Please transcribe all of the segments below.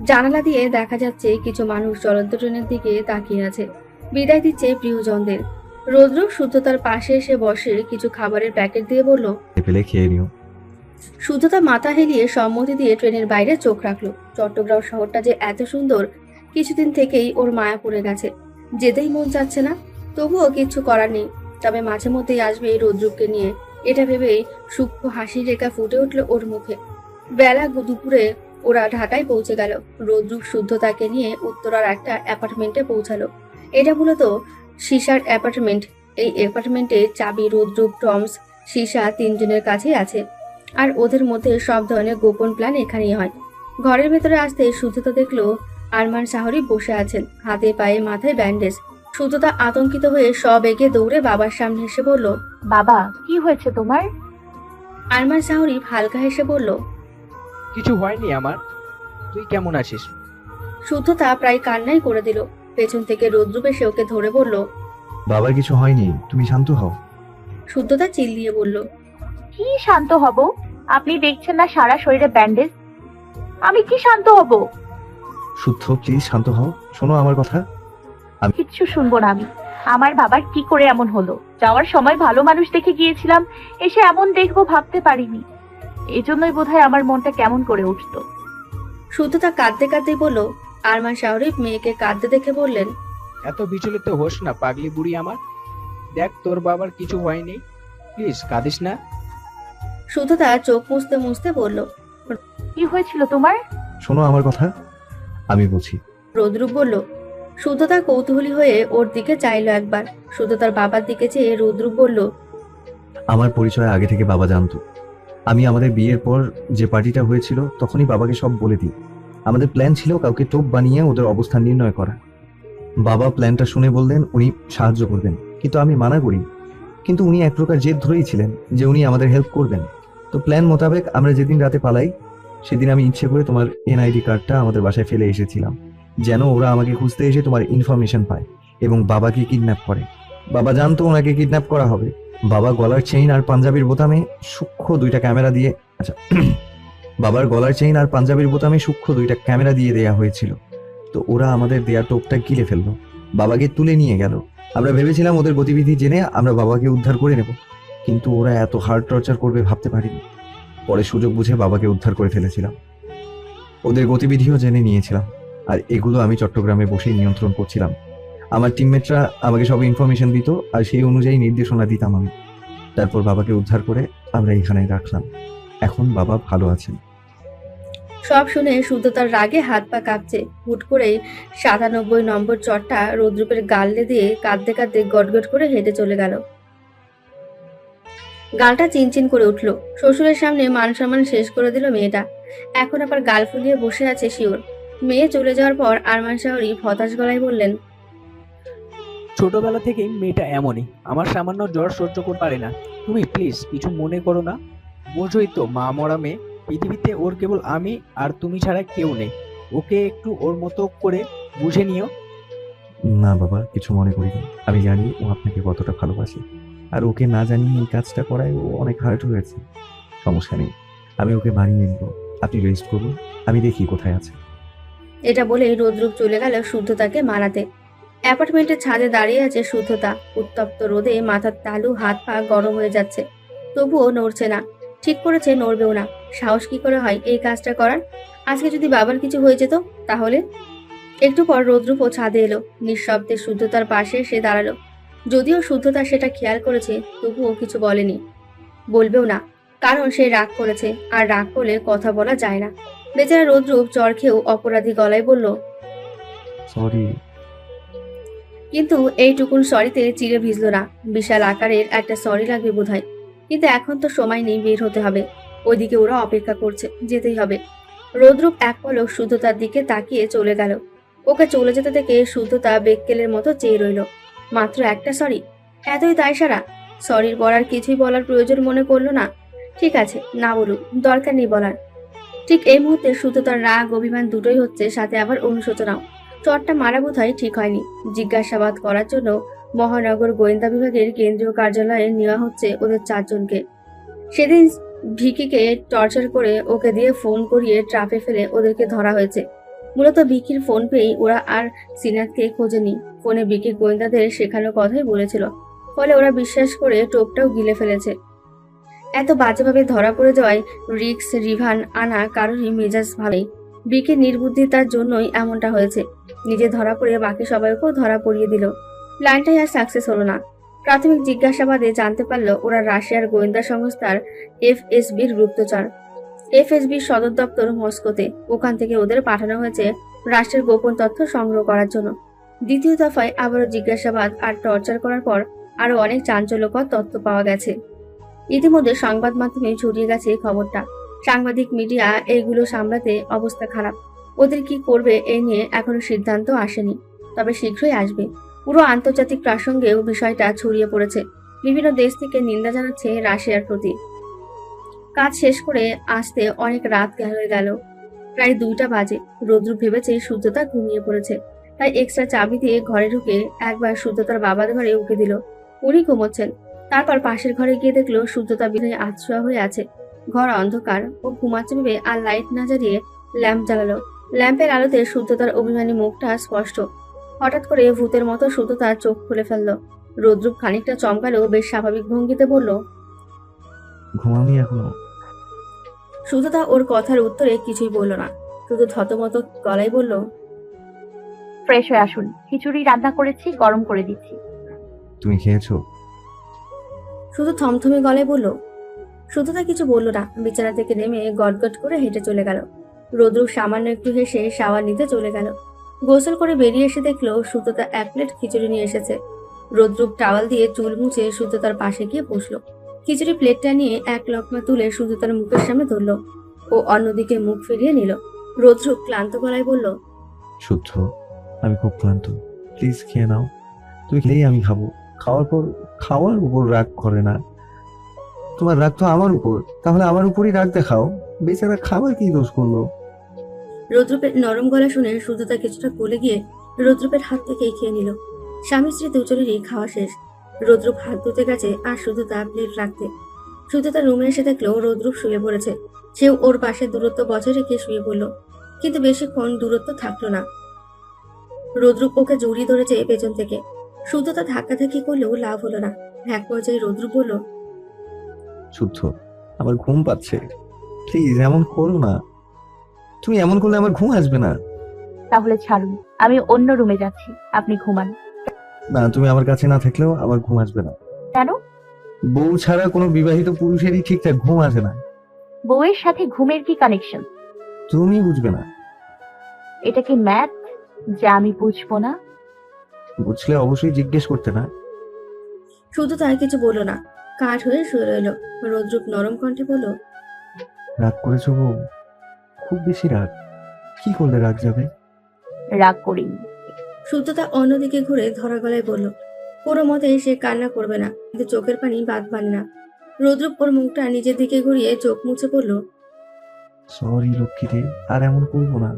জানালা দিয়ে দেখা যাচ্ছে কিছু মানুষ চলন্ত ট্রেনের দিকে তাকিয়ে আছে, বিদায় দিচ্ছে প্রিয়জনদের। রৌদ্র শুদ্ধতার পাশে এসে বসে কিছু খাবারের প্যাকেট দিয়ে বলল। পেলে খেয়ে নিও। শুদ্ধতা মাথা হেলিয়ে সম্মতি দিয়ে ট্রেনের বাইরে চোখ রাখলো। চট্টগ্রাম শহরটা যে এত সুন্দর, কিছুদিন থেকেই ওর মায়া পড়ে গেছে। যেতেই মন চাচ্ছে না, তবুও কিছু করার নেই। তবে মাঝে মধ্যেই আসবে এই রৌদ্রকে নিয়ে, এটা ভেবেই সূক্ষ্ম হাসির রেখা ফুটে উঠল ওর মুখে। বেলা দুপুরে ওরা ঢাকায় পৌঁছে গেল। রৌদ্রুপ শুদ্ধতাকে নিয়ে উত্তরার একটা অ্যাপার্টমেন্টে পৌঁছালো। এটা মূলত সীসার অ্যাপার্টমেন্ট। এই অ্যাপার্টমেন্টে চাবি রৌদ্রুপ, টমস, সীসা তিনজনের কাছেই আছে। আর ওদের মধ্যে সব ধরনের গোপন প্ল্যান এখানেই হয়। ঘরের ভেতরে আসতে শুদ্ধতা দেখলো আরমান শাহরি বসে আছেন, হাতে পায়ে মাথায় ব্যান্ডেজ। শুদ্ধতা আতঙ্কিত হয়ে সব এগিয়ে দৌড়ে বাবার সামনে এসে বলল। বাবা, কি হয়েছে তোমার? আরমান শাহরি হালকা হেসে বলল। কিছু হয়নি আমার। তুই কেমন আছিস? শুদ্ধতা প্রায় কান্নাই করে দিল। পেছন থেকে রৌদ্রুপ এসে ওকে ধরে বলল। বাবার কিছু হয়নি, তুমি শান্ত হও। শুদ্ধতা চিল্লিয়ে বলল। কি শান্ত হব? আপনি দেখছেন না সারা শরীরে ব্যান্ডেজ। আমি কি শান্ত হব? শুদ্ধ, প্লিজ শান্ত হও, শোনো আমার কথা। কিচ্ছু শুনবো না আমি। আমার বাবার কি করে এমন হলো? যাওয়ার সময় ভালো মানুষ দেখে গিয়েছিলাম, এসে এমন দেখবো ভাবতে পারিনি। এজন্যই বোধহয় আমার মনটা কেমন করে উঠতো। শুদ্ধতা কাঁদতে কাঁদতেই বলল। আরমান শাহরি মেয়েকে কাঁদতে দেখে বললেন। এত বিচলিত হোস না পাগলি বুড়ি আমার। দেখ তোর বাবার কিছু হয়নি, প্লিজ কাঁদিস না। শুদ্ধতা চোখ মুছতে মুছতে বলল। কি হয়েছিল তোমার? শোনো আমার কথা, আমি বলছি। রৌদ্রুপ বলল। শুদ্ধতা কৌতূহলী হয়ে ওর দিকে চাইলো একবার। শুদ্ধতার বাবার দিকে চেয়ে রৌদ্রুপ বলল। আমার পরিচয় আগে থেকে বাবা জানতো। আমি আমাদের বিয়ের পর যে পার্টিটা হয়েছিল তখনই বাবাকে সব বলে দিই। আমাদের প্ল্যান ছিল কাউকে টোপ বানিয়ে ওদের অবস্থান নির্ণয় করা। বাবা প্ল্যানটা শুনে বললেন উনি সাহায্য করবেন, কিন্তু আমি মানা করি। কিন্তু উনি এক প্রকার জেদ ধরেই ছিলেন যে উনি আমাদের হেল্প করবেন। তো প্ল্যান মোতাবেক আমরা যেদিন রাতে পালাই, সেদিন আমি ইচ্ছে করে তোমার এনআইডি কার্ডটা আমাদের বাসায় ফেলে এসেছিলাম, যেন ওরা আমাকে খুঁজতে এসে তোমার ইনফরমেশন পায় এবং বাবাকে কিডন্যাপ করে। বাবা জানতো ওনাকে কিডন্যাপ করা হবে। বাবা গলার চেইন আর পাঞ্জাবির বোতামে সূক্ষ্ম দুইটা ক্যামেরা দিয়ে আচ্ছা বাবার গলার চেইন আর পাঞ্জাবির বোতামে সূক্ষ্ম দুইটা ক্যামেরা দিয়ে দেয়া হয়েছিল। তো ওরা আমাদের দেয়া টোপটা গিলে ফেললো, বাবাকে তুলে নিয়ে গেল। আমরা ভেবেছিলাম ওদের গতিবিধি জেনে আমরা বাবাকে উদ্ধার করে নেব, কিন্তু ওরা এত হার্ড টর্চার করবে ভাবতে পারিনি। পরে সুযোগ বুঝে বাবাকে উদ্ধার করে ফেলেছিলাম। ওদের গতিবিধিও জেনে নিয়েছিলাম, আর এগুলো আমি চট্টগ্রামে বসেই নিয়ন্ত্রণ করছিলাম। আমার টিমমেটরা আমাকে সব ইনফরমেশন দিত, আর সেই অনুযায়ী নির্দেশনা দিতাম আমি। তারপর বাবাকে উদ্ধার করে আমরা এখানে রাখলাম। এখন বাবা ভালো আছেন। সব শুনে শুদ্ধতার রাগে হাত পা কাঁপছে। হুট করেই ৯৭ নম্বর চটটা রৌদ্রুপের গালে দিয়ে কাঁদতে কাঁদতে গটগট করে হেঁটে চলে গেল। গালটা চিনচিন করে উঠল। শ্বশুরের সামনে মান সম্মান শেষ করে দিল মেয়েটা। এখন আবার গাল ফুলিয়ে বসে আছে শিওর। মেয়ে চলে যাওয়ার পর আরমান শাহরি হতাশ গলায় বললেন। ছোটবেলা থেকেই মেয়েটা এমনই, আমার সামান্য জ্বর সহ্য করতে পারে না। তুমি প্লিজ কিছু মনে করো না। বোঝোই তো মা মরা মেয়ে, পৃথিবীতে ওর কেবল আমি আর তুমি ছাড়া কেউ নেই। ওকে একটু ওর মতো করে বুঝে নিও। না বাবা, কিছু মনে করিনি। আমি জানি ও আপনাকে কতটা ভালোবাসে, আর ওকে না জানিয়ে এই কাজটা করায় ও অনেক হার্ট হয়েছে। সমস্যা নেই, আমি ওকে বানিয়ে নিব। আপনি রেস্ট করুন, আমি দেখি কোথায় আছে। এটা বলে রৌদ্রুপ চলে গেল শুদ্ধতাকে মারাতে। অ্যাপার্টমেন্টের ছাদে দাঁড়িয়ে আছে শুদ্ধতা। উত্তপ্ত রোদে মাথার তালু, হাত পা গরম হয়ে যাচ্ছে, তবুও নড়ছে না। ঠিক করেছে নড়বেও না। সাহস কি করে হয় এই কাজটা করার? আজকে যদি বাবার কিছু হয়ে যেত তাহলে? একটু পর রৌদ্রুপও ছাদে এলো। নিঃশব্দে শুদ্ধতার পাশে সে দাঁড়ালো। যদিও শুদ্ধতা সেটা খেয়াল করেছে, তবুও কিছু বলেনি, বলবেও না। কারণ সে রাগ করেছে, আর রাগ করলে কথা বলা যায় না। বেচারা রৌদ্রুপ জ্বর খেয়েও অপরাধী গলায় বলল। সরি। কিন্তু এইটুকুন সরিতে চিড়ে ভিজল না। বিশাল আকারের একটা সরি লাগবে বোধহয়। কিন্তু এখন তো সময় নেই, বের হতে হবে। ওইদিকে ওরা অপেক্ষা করছে, যেতেই হবে। রৌদ্রুপ এক পলক শুদ্ধতার দিকে তাকিয়ে চলে গেল। ওকে চলে যেতে দেখে শুদ্ধতা বেক্কেলের মতো চেয়ে রইল। মাত্র একটা সরি, এতই তাই সারা? সরির পর আর কিছুই বলার প্রয়োজন মনে করলো না। ঠিক আছে, না বলুক, দরকার নেই বলার। ঠিক এই মুহূর্তে শুদ্ধতার রাগ অভিমান দুটোই হচ্ছে, সাথে আবার অনুশোচনাও। চটটা মারা বোধহয় ঠিক হয়নি। জিজ্ঞাসাবাদ করার জন্য মহানগর গোয়েন্দা বিভাগের কেন্দ্রীয় কার্যালয়ে নেওয়া হচ্ছে ওদের 4 জনকে। সেদিন ভিকিকে টর্চার করে ওকে দিয়ে ফোন করিয়ে ট্রাপে ফেলে ওদেরকে ধরা হয়েছে। মূলত বিকির ফোন পেয়েই ওরা আর সিনাতকে খোঁজেনি। ফোনে বিকি গোয়েন্দাদের শেখানোর কথাই বলেছিল, ফলে ওরা বিশ্বাস করে টোপটাও গিলে ফেলেছে। এত বাজেভাবে ধরা পড়ে যাওয়ায় রিক্স, রিভান, আনা কারোরই মেজাজ ভালোই। বিকির নির্বুদ্ধিতার জন্যই এমনটা হয়েছে। নিজে ধরা পড়ে বাকি সবাইকেও ধরা পড়িয়ে দিল। প্ল্যানটাই আর সাকসেস হলো না। প্রাথমিক জিজ্ঞাসাবাদে জানতে পারল ওরা রাশিয়ার গোয়েন্দা সংস্থার এফএসবির গুপ্তচর। এফএসবির সদর দপ্তর মস্কোতে। ওখান থেকে ওদের পাঠানো হয়েছে রাষ্ট্রের গোপন তথ্য সংগ্রহ করার জন্য। দ্বিতীয় দফায় আবারও জিজ্ঞাসাবাদ আর টর্চার করার পর আরো অনেক চাঞ্চল্যকর তথ্য পাওয়া গেছে। ইতিমধ্যে সংবাদ মাধ্যমে ছড়িয়ে গেছে এই খবরটা। সাংবাদিক, মিডিয়া এইগুলো সামলাতে অবস্থা খারাপ। ওদের কি করবে এই নিয়ে এখনো সিদ্ধান্ত আসেনি, তবে শীঘ্রই আসবে। পুরো আন্তর্জাতিক প্রসঙ্গেও বিষয়টা ছড়িয়ে পড়েছে। বিভিন্ন দেশ থেকে নিন্দা জানাচ্ছে রাশিয়ার প্রতি। কাজ শেষ করে আসতে অনেক রাত হয়ে গেল, প্রায় 2টা বাজে। রোদ্রু ভেবেছে সূর্যতা ঘুমিয়ে পড়েছে, তাই এক্সট্রা চাবি দিয়ে ঘরে ঢুকে একবার সূর্যতার বাবার ঘরে উঠে দিল। উনি ঘুমোচ্ছেন। তারপর পাশের ঘরে গিয়ে দেখলো সূর্যতা বিছানায় আধশোয়া হয়ে আছে। ঘর অন্ধকার। ও ঘুমাচ্ছে ভেবে আর লাইট না জ্বালিয়ে ল্যাম্প জ্বালালো। ল্যাম্পের আলোতে সূর্যতার অভিমানী মুখটা স্পষ্ট। হঠাৎ করে ভূতের মতো সূর্যতার চোখ খুলে ফেললো। রোদ্রুপ খানিকটা চমকালো, বেশ স্বাভাবিক ভঙ্গিতে বলল, ঘুমামি এখনো? সূর্যতা ওর কথার উত্তরে কিছুই বলল না, শুধু থতমত গলায় বলল, ফ্রেশ হয়ে আসুন, খিচুড়ি রান্না করেছি, গরম করে দিচ্ছি। তুমি খেয়েছো? শুধু থমথমে গলায় বলল। সূর্যতা কিছু বলল না, বিছানা থেকে নেমে গটগট করে হেঁটে চলে গেল। রোদ্রু সামান্য একটু হেসে শাওয়ার নিতে চলে গেল। গোসল করে বেরিয়ে এসে দেখলো সূর্যতা 1 প্লেট খিচুড়ি নিয়ে এসেছে। রোদ্রুপ টাওয়াল দিয়ে চুল মুছে সূর্যতার পাশে গিয়ে বসলো। খিচুড়ি প্লেটটা নিয়ে এক লকমা তুলে সূর্যতার মুখের সামনে ধরলো। ও অন্যদিকে মুখ ফিরিয়ে নিল। রোদ্রুপ ক্লান্ত গলায় বলল, শুদ্ধ, আমি খুব ক্লান্ত, প্লিজ খেয়ে নাও। তুমি খেলেই আমি খাবো। খাওয়ার উপর রাগ করে না। তোমার রাগ তো আমার উপর, তাহলে আমার উপরই রাগ দেখাও। বেচারা খাবার কি দোষ করলো? রৌদ্রপের নরম গলা শুনে সূর্যতা কিছুটা গলে গিয়ে রৌদ্রপের হাত থেকেই খেয়ে নিল। স্বামী স্ত্রী দুজনেরই খাওয়া শেষ। রৌদ্রপ হাত ধুতে গেছে আর সূর্যতা প্লেট রাখতে। সূর্যতা রুমে এসে দেখলো রৌদ্রপ শুয়ে পড়েছে। সেও ওর পাশে দূরত্ব বজায় রেখে শুয়ে পড়ল, কিন্তু বেশিক্ষণ দূরত্ব থাকলো না। রৌদ্রপ ওকে জড়িয়ে ধরেছে পেছন থেকে। সূর্যতা ধাক্কাধাক্কি করলেও লাভ হলো না। এক পর্যায়ে রৌদ্রপ বলল, শুদ্ধ, আমার ঘুম পাচ্ছে, প্লিজ এমন করো না। তুমি এমন করলে আমার ঘুম আসবে না। তাহলে ছাড়ুন, আমি অন্য রুমে যাচ্ছি, আপনি ঘুমান। না, তুমি আমার কাছে না থাকলেও আমার ঘুম আসবে না। কেন? বউ ছাড়া কোনো বিবাহিত পুরুষেরই ঠিকঠাক ঘুম আসে না। বউয়ের সাথে ঘুমের কি কানেকশন? তুমি বুঝবে না। এটা কি ম্যাথ যে আমি বুঝবো না? বুঝলে অবশ্যই জিজ্ঞেস করতে না। শুধু তার কিছু বলল না, কাঠ হয়ে শুয়ে রইল। রৌদ্রপ নরম কণ্ঠে বলল, রাগ করেছো বউ? খুব বেশি রাগ? কি করলে রাগ যাবে? রাগ করিনি। সূর্যতা অন্যদিকে ঘুরে ধরা গলায় বলল, কোনো মতে সে কান্না করবে না, কিন্তু চোখের পানি বাদ মানে না। রৌদ্রপ ওর মুখটা নিজের দিকে ঘুরিয়ে চোখ মুছে বলল, সরি লক্ষ্মীতে, আর এমন করবো না।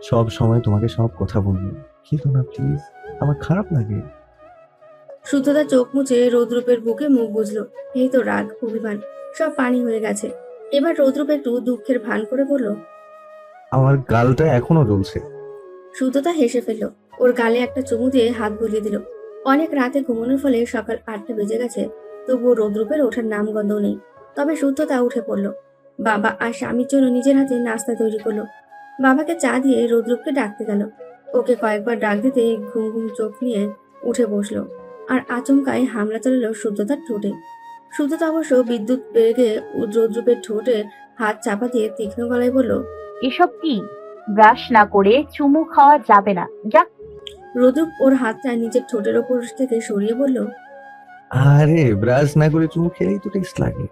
সব সময় তোমাকে সব কথা বলবো, কিন্তু না প্লিজ, আমার খারাপ লাগে। সূর্যতা চোখ মুছে রৌদ্রপের বুকে মুখ বুঝলো। এই তো রাগ, অভিমান সব পানি হয়ে গেছে। এবার রৌদ্রপ একটু দুঃখের ভান করে বলল, আমার গালটা এখনো জ্বলছে। সূর্যতা হেসে ফেলল। ওর গালে একটা চুমু দিয়ে হাত বুলিয়ে দিল। অনেক রাতে ঘুমানোর ফলে সকাল 8টা বেজে গেছে, তবুও রৌদ্রপের ওঠার নামগন্ধ নেই। তবে সূর্যতা উঠে পড়ল। বাবা আর স্বামীর জন্য নিজের হাতে নাস্তা তৈরি করলো। বাবাকে চা দিয়ে রৌদ্রপকে ডাকতে গেল। ওকে কয়েকবার ডাক দিতে ঘুম ঘুম চোখ নিয়ে উঠে বসলো, আর আচমকায় হামলা চালালো সূর্যতার ঠোঁটে। সূর্যতা অবশ্য বিদ্যুৎ বেগে রৌদ্রপের ঠোঁটে হাত চাপা দিয়ে তীক্ষ্ণ গলায় বলল, এসব কি? ব্রাশ না করে চুমু খাওয়া যাবে না, যা। রৌদ্রপ ওর হাতটা নিজের ঠোঁটের ওপর থেকে সরিয়ে বলল, আরে ব্রাশ না করে চুমু খেলেই তো টেস্ট লাগে।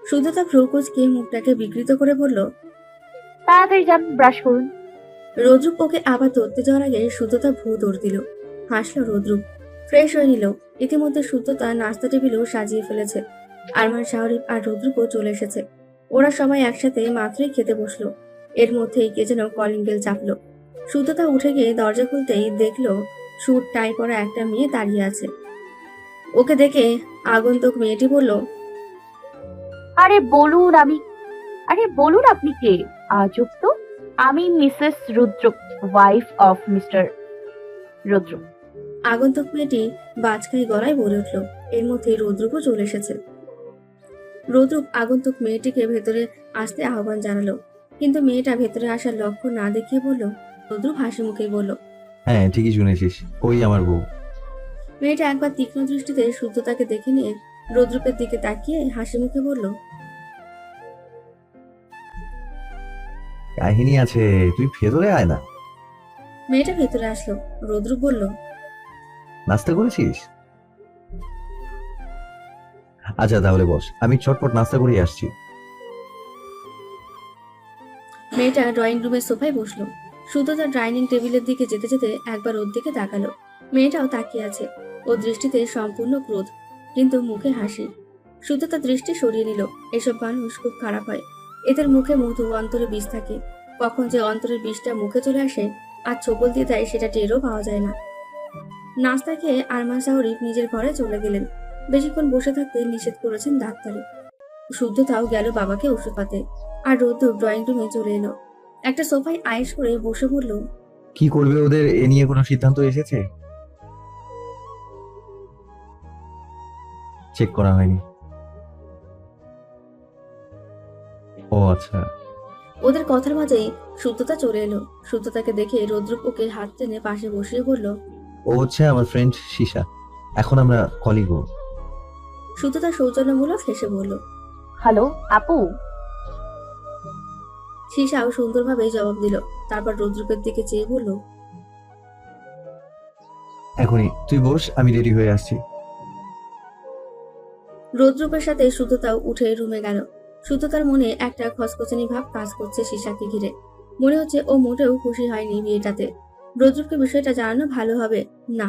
সূর্যতা ফ্রুকুচকে মুখটাকে বিকৃত করে বলল। তাড়াতাড়ি যান, ব্রাশ করুন। রৌদ্রুপ ওকে আবার ধরতে যাওয়ার আগে সূর্যতা ভূ দৌড় দিল। হাসলো রৌদ্রুপ। ফ্রেশ হয়ে নিল। ইতিমধ্যে সূর্যতা নাস্তা টেবিলও সাজিয়ে ফেলেছে। আরমান, শাহরিফ আর রৌদ্রুপও চলে এসেছে। ওরা সবাই একসাথে মাত্রই খেতে বসলো। এর মধ্যেই কে যেন কলিং বেল চাপলো। সূর্যতা উঠে গিয়ে দরজা খুলতেই দেখলো স্যুট টাই পরা একটা মেয়ে দাঁড়িয়ে আছে। ওকে দেখে আগন্তুক মেয়েটি বলল, আরে বলুন আপনি কে? আজব তো। আমি Mrs Rudra, wife of Mr Rudra. আগন্তুক মেয়েটি বাজখাই গলায় বলে উঠল। এর মধ্যে রৌদ্রুপও চলে এসেছে। রৌদ্রুপ আগন্তুক মেয়েটিকে ভেতরে আসতে আহ্বান জানালো, কিন্তু মেয়েটা ভেতরে আসার লক্ষ্য না দেখিয়ে বলল। রৌদ্রুপ হাসি মুখেই বলল, হ্যাঁ ঠিকই শুনেছিস, ওই আমার বউ। মেয়েটা একবার তীক্ষ্ণ দৃষ্টিতে শুদ্ধতাকে দেখে নিয়ে রৌদ্রুপের দিকে তাকিয়ে হাসি মুখে বলল, কাহিনী আছে, তুই ভেতরে আয় না। মেয়েটা ভেতরে আসলো। রৌদ্রুপ বলল, নাস্তা করেছিস? আচ্ছা তাহলে বস, আমি চটপট নাস্তা করে আসছি। মেয়েটা ড্রয়িং রুমের সোফায় বসলো। শুদ্ধতা ডাইনিং টেবিলের দিকে যেতে যেতে একবার ওর দিকে তাকালো। মেয়েটাও তাকিয়ে আছে। ওর দৃষ্টিতে সম্পূর্ণ ক্রোধ, কিন্তু মুখে হাসি। শুদ্ধতা দৃষ্টি সরিয়ে নিল। এসব মানুষ খুব খারাপ হয়। এদের মুখে মধু, অন্তরে বিষ থাকে। কখন যে অন্তরের বিষটা মুখে চলে আসে আর ছোবল দিয়ে দেয় সেটা টেরও পাওয়া যায় না। নাস্তা খেয়ে আরমান শাহরিফ নিজের ঘরে চলে গেলেন। বেশিক্ষণ বসে থাকতে নিষেধ করেছেন ডাক্তার। শুদ্ধতাও গেল বাবাকে ওষুধ পাতে। আর রৌদ্র ড্রয়িং রুমে চলে এলো। একটা সোফায় আয়েশ করে বসে বলল, কি করবে ওদের এ নিয়ে কোনো সিদ্ধান্ত এসেছে? চেক করা হয়নি। ও আচ্ছা। ওদের কথার মাঝেই শুদ্ধতা চলে এলো। শুদ্ধতাকে দেখে রৌদ্রুপ ওকে হাত টেনে পাশে বসিয়ে বলল, ও হচ্ছে আমার ফ্রেন্ড শিশা, এখন আমরা কলিগো। শুদ্ধতা সৌজন্যমূলক হেসে বলল। হ্যালো আপু। শিশাও সুন্দরভাবে জবাব দিল। তারপর রৌদ্রুপের দিকে চেয়ে বলল, এখনই তুই বস, আমি রেডি হয়ে আসছি। রৌদ্রুপের সাথে শুদ্ধতাও উঠে রুমে গেল। শুদ্ধতার মনে একটা খচখচানি ভাব কাজ করছে শিশাকে ঘিরে। মনে হচ্ছে ও মোটেও খুশি হয়নি বিয়েটাতে। রৌদ্রুপকে বিষয়টা জানানো ভালো হবে না,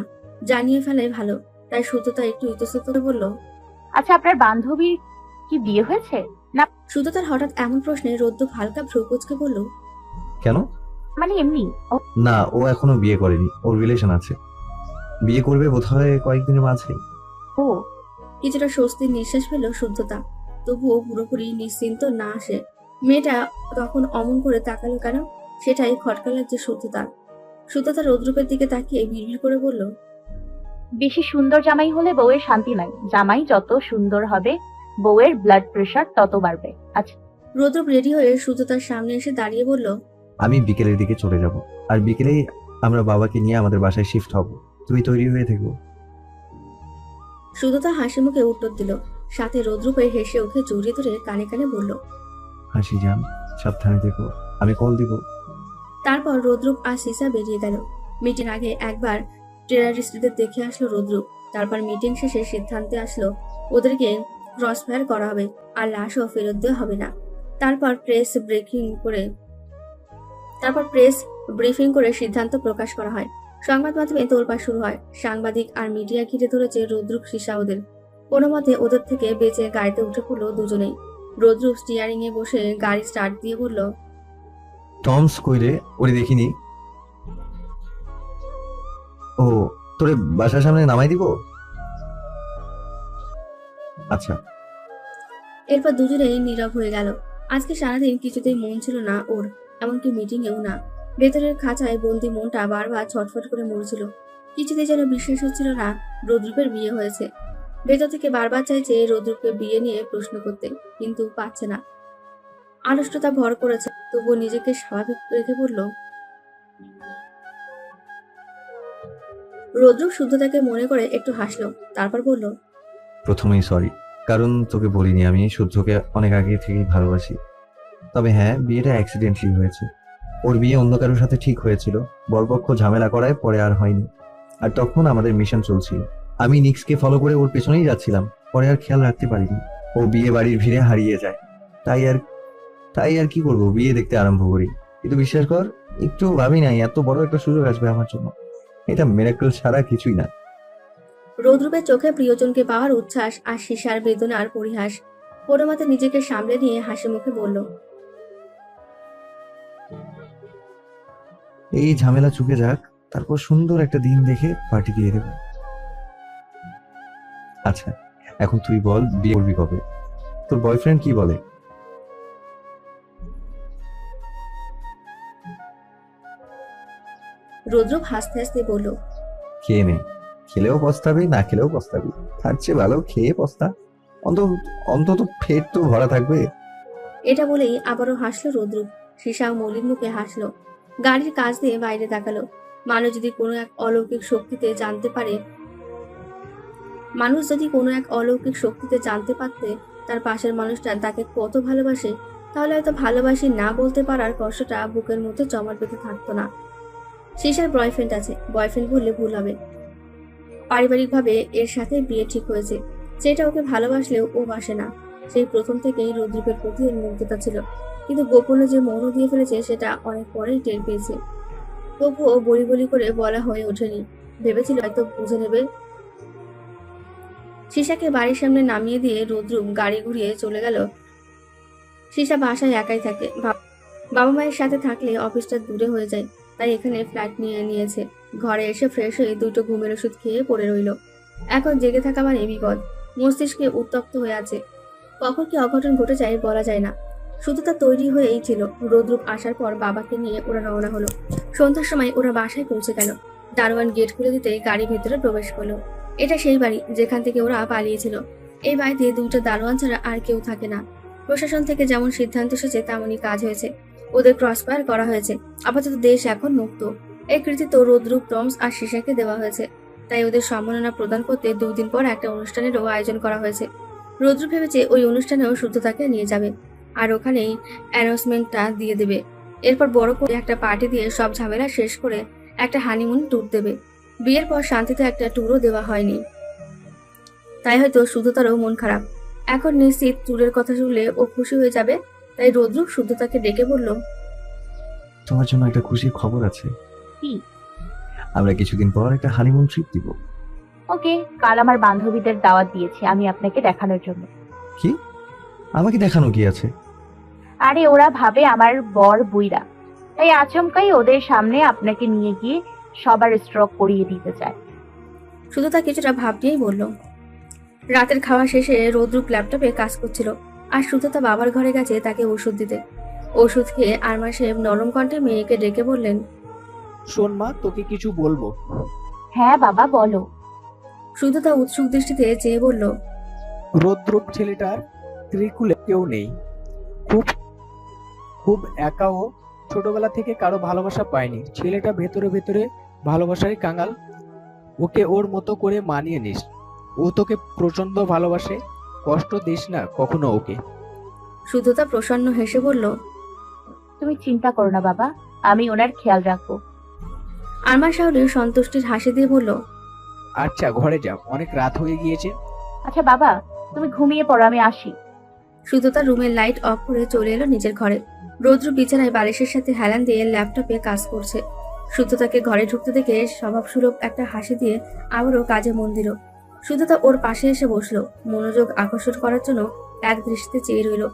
জানিয়ে ফেলাই ভালো। তাই শুদ্ধতা একটু ইতস্তত করে বলল। আচ্ছা, আপনার বান্ধবীর কি বিয়ে হয়েছে? না শুদ্ধতার হঠাৎ এমন প্রশ্নে রৌদ্রুপ হালকা ভ্রু কুঁচকে বলল, কেন? মানে এমনি। ও না, ও এখনো বিয়ে করেনি, ওর রিলেশন আছে। বিয়ে করবে বোধহয় কয়েকদিনের মাঝে। ও কিছুটা স্বস্তির নিঃশ্বাস ফেল শুদ্ধতা। তবুও পুরোপুরি নিশ্চিন্ত না আসে। মেয়েটা তখন অমন করে তাকালো কেন, সেটাই খটকা লাগছে শুদ্ধতার। শুদ্ধতা রৌদ্রুপের দিকে তাকিয়ে বিড়বিড় করে বলল, বেশি সুন্দর জামাই হলে বউয়ের শান্তি নাই। জামাই যত সুন্দর হবে বউয়ের ব্লাড প্রেশার তত বাড়বে। আচ্ছা রৌদ্রুপ রেডি হয়ে শুদ্ধতার সামনে এসে দাঁড়িয়ে বলল, আমি বিকেলের দিকে চলে যাব, আর বিকেলেই আমরা বাবাকে নিয়ে আমাদের বাসায় শিফট হব। তুমি তৈরি হয়ে থেকো। শুদ্ধতা হাসি মুখে উত্তর দিল। সাথে রৌদ্রুপের হেসে ওকে জড়িয়ে ধরে কানে কানে বলল। হাসি যান, সাবধানে থেকো, আমি কল দিব। তারপর রৌদ্রুপ আর সিসা বেরিয়ে গেল। মিটিং আগে একবার টেরারিস্টদের দেখে আসলো রৌদ্রুপ। তারপর মিটিং শেষে সিদ্ধান্তে আসলো ওদেরকে ক্রসফায়ার করা হবে আর লাশও ফেরত দেওয়া হবে না। তারপর প্রেস ব্রিফিং করে সিদ্ধান্ত প্রকাশ করা হয়। সংবাদ মাধ্যমে তোলপাড় শুরু হয়। সাংবাদিক আর মিডিয়া ঘিরে ধরেছে রৌদ্রুপ সিসা ওদের। কোনো মতে ওদের থেকে বেঁচে গাড়িতে উঠে পড়লো দুজনেই। রৌদ্রুপ স্টিয়ারিং এ বসে গাড়ি স্টার্ট দিয়ে বলল, টমস কইরে ওরে দেখিনি। ও, তোরে বাসার সামনে নামাই দিব। আচ্ছা। এরপর দুজনেই নীরব হয়ে গেল। আজকে সারাদিন কিছুতেই মন ছিল না ওর, এমনকি মিটিং এও না। ভেতরের খাঁচায় বন্দি মনটা বারবার ছটফট করে মরছিল। কিছুতেই যেন বিশ্বাস হচ্ছিল না রৌদ্রুপের বিয়ে হয়েছে। ভেতর থেকে বারবার চাইছে রৌদ্রুপকে বিয়ে নিয়ে প্রশ্ন করতে, কিন্তু পাচ্ছে না। আড়ষ্টতা ভর করেছে, তবুও নিজেকে স্বাভাবিক রেখে বলল। রৌদ্রুপ শুদ্ধতাকে মনে করে একটু হাসলো। তারপর বলল, প্রথমেই সরি, কারণ তোকে বলিনি আমি শুদ্ধকে অনেক আগে থেকেই ভালোবাসি। তবে হ্যাঁ, বিয়েটা অ্যাক্সিডেন্টলি হয়েছে। ওর বিয়ে অন্য কারোর সাথে ঠিক হয়েছিল, বরপক্ষ ঝামেলা করায় পরে আর হয়নি। আর তখন আমাদের মিশন চলছিল, আমি নিক্সকে ফলো করে ওর পেছনেই যাচ্ছিলাম, পরে আর খেয়াল রাখতে পারিনি। ও বিয়ে বাড়ির ভিড়ে হারিয়ে যায়। তাই আর কি করবো, বিয়ে দেখতে আরম্ভ করি। কিন্তু বিশ্বাস কর, একটু ভাবি নাই এত বড় একটা সুযোগ আসবে আমার জন্য। এটা মিরাকল ছাড়া কিছুই না। রৌদ্রুপের চোখে প্রিয়জনকে পাওয়ার উচ্ছ্বাস আর সিসার বেদনার পরিহাস। কোনো মতে নিজেকে সামলে নিয়ে হাসি মুখে বলল, এই ঝামেলা চুকে যাক, তারপর সুন্দর একটা দিন দেখে পার্টি দিয়ে দেব। আচ্ছা, এখন তুই বল, বিয়ে করবি কবে? তোর বয়ফ্রেন্ড কি বলে? রৌদ্র হাসতে হাসতে বলল, খেয়ে নে, খেলেও পস্তাবি, না খেলেও পস্তাবি। তার চেয়ে ভালো খেয়ে পস্তা, অন্তত অন্তত পেট তো ভরা থাকবে। এটা বলেই আবারও হাসলো রৌদ্র। সীসা মলিন মুখে হাসলো। গাড়ির কাজ দিয়ে বাইরে তাকালো। মানুষ যদি কোনো এক অলৌকিক শক্তিতে জানতে পারে মানুষ যদি কোনো এক অলৌকিক শক্তিতে জানতে পারতে তার পাশের মানুষটা তাকে কত ভালোবাসে, তাহলে হয়তো ভালোবাসি না বলতে পারার কষ্টটা বুকের মধ্যে জমাট বেঁধে থাকতো না। সীসার বয়ফ্রেন্ড আছে, বয়ফ্রেন্ড বললে ভুল হবে। পারিবারিকভাবে এর সাথে বিয়ে ঠিক হয়েছে। সেটা ওকে ভালোবাসলেও ও বাসে না। সেই প্রথম থেকেই রৌদ্রীপের প্রতি ওর মুগ্ধতা ছিল, কিন্তু গোপনে যে মনও দিয়ে ফেলেছে সেটা অনেক পরেই টের পেয়েছে। তবুও বলি বলি করে বলা হয়ে ওঠেনি। ভেবেছিল হয়তো বুঝে নেবে। সীসাকে বাড়ির সামনে নামিয়ে দিয়ে রৌদ্রুপ গাড়ি ঘুরিয়ে চলে গেল। সীসা বাসায় একাই থাকে। বাবা মায়ের সাথে থাকলে অফিসটা দূরে হয়ে যায়, তাই এখানে ফ্ল্যাট নিয়ে নিয়েছে। ঘরে এসে ফ্রেশ হয়ে দুটো ঘুমের ওষুধ খেয়ে পড়ে রইল। এখন জেগে থাকা মানে বিপদ। মস্তিষ্কে উত্তপ্ত হয়ে আছে। কখন কি অঘটন ঘটে যায় বলা যায় না। শুধু তা তৈরি হয়েই ছিল। রৌদ্রুপ আসার পর বাবাকে নিয়ে ওরা রওনা হলো। সন্ধ্যার সময় ওরা বাসায় পৌঁছে গেল। দারোয়ান গেট খুলে দিতে গাড়ি ভেতরে প্রবেশ করলো। এটা সেই বাড়ি যেখান থেকে ওরা পালিয়েছিল। এই বাড়িতে দুটো দারোয়ান ছাড়া আর কেউ থাকে না। প্রশাসন থেকে যেমন সিদ্ধান্ত এসেছে তেমনই কাজ হয়েছে। ওদের ক্রসফায়ার করা হয়েছে। আপাতত দেশ এখন মুক্ত। এই কৃতিত্ব রৌদ্রুপ, টমস আর সীসাকে দেওয়া হয়েছে। তাই ওদের সম্মাননা প্রদান করতে 2 দিন পর একটা অনুষ্ঠানেরও আয়োজন করা হয়েছে। রৌদ্রুপ ভেবেছে ওই অনুষ্ঠানেও শুদ্ধতাকে নিয়ে যাবে, আর ওখানেই অ্যানাউন্সমেন্টটা দিয়ে দেবে। এরপর বড় করে একটা পার্টি দিয়ে সব ঝামেলা শেষ করে একটা হানিমুন ট্যুর দেবে। বিয়ের পর শান্তিতে একটা ট্যুরও দেওয়া হয়নি, তাই হয়তো শুদ্ধতারও মন খারাপ। এখন নিশ্চিত ট্যুরের কথা শুনলে ও খুশি হয়ে যাবে। তাই রৌদ্রুপ শুদ্ধতাকে ডেকে বলল, তোমার জন্য একটা খুশির খবর আছে। কি? আমরা কিছুদিন পর একটা হানিমুন ট্রিপ দিব। ওকে, কাল আমার বান্ধবীদের দাওয়াত দিয়েছি আমি আপনাকে দেখানোর জন্য। কি? আমাকে দেখানো কি আছে? আরে ওরা ভাবে আমার বর বুইরা, তাই আচমকাই ওদের সামনে আপনাকে নিয়ে গিয়ে সবার স্ট্রোক করিয়ে দিতে চায়। শুদ্ধতা কিছুটা ভাব নিয়েই বলল। রাতের খাওয়া শেষে রৌদ্রুপ ল্যাপটপে কাজ করছিল, আর শুদ্ধতা বাবার ঘরে গেছে তাকে ওষুধ দিতে। ওষুধ খেয়ে আরমান সাহেব নরম কণ্ঠে মেয়েকে ডেকে বললেন, শোন মা, তোকে কিছু বলবো। হ্যাঁ বাবা বলো। শুদ্ধতা উৎসুক দৃষ্টিতে চেয়ে বলল, রৌদ্রুপ ছেলেটার ত্রিকুলে কেউ নেই, খুব খুব একা। ও ছোটবেলা থেকে কারো ভালোবাসা পায়নি। ছেলেটা ভেতরে ভেতরে ভালোবাসায় কাঙাল। ওকে ওর মতো করে মানিয়ে নিস। ও তোকে প্রচন্ড ভালোবাসে, কষ্ট দিস না কখনো ওকে। শুদ্ধতা প্রসন্ন হেসে বলল, তুমি চিন্তা করো না বাবা, আমি ওনার খেয়াল রাখবো। আরমান সাহেব সন্তুষ্টির হাসি দিয়ে বলল, আচ্ছা ঘরে যা, অনেক রাত হয়ে গিয়েছে। আচ্ছা বাবা, তুমি ঘুমিয়ে পড়ো, আমি আসি। শুদ্ধতা রুমের লাইট অফ করে চলে এলো নিজের ঘরে। রৌদ্র বিছানায় বালিশের সাথে হেলান দিয়ে ল্যাপটপে কাজ করছে। শুদ্ধতাকে ঘরে ঢুকতে দেখে স্বভাবসুলভ একটা হাসি দিয়ে আবারও কাজে মন দিল। শুদ্ধতা ওর পাশে এসে বসলো। মনোযোগ আকর্ষণ করার জন্য এক দৃষ্টিতে চেয়ে রইল,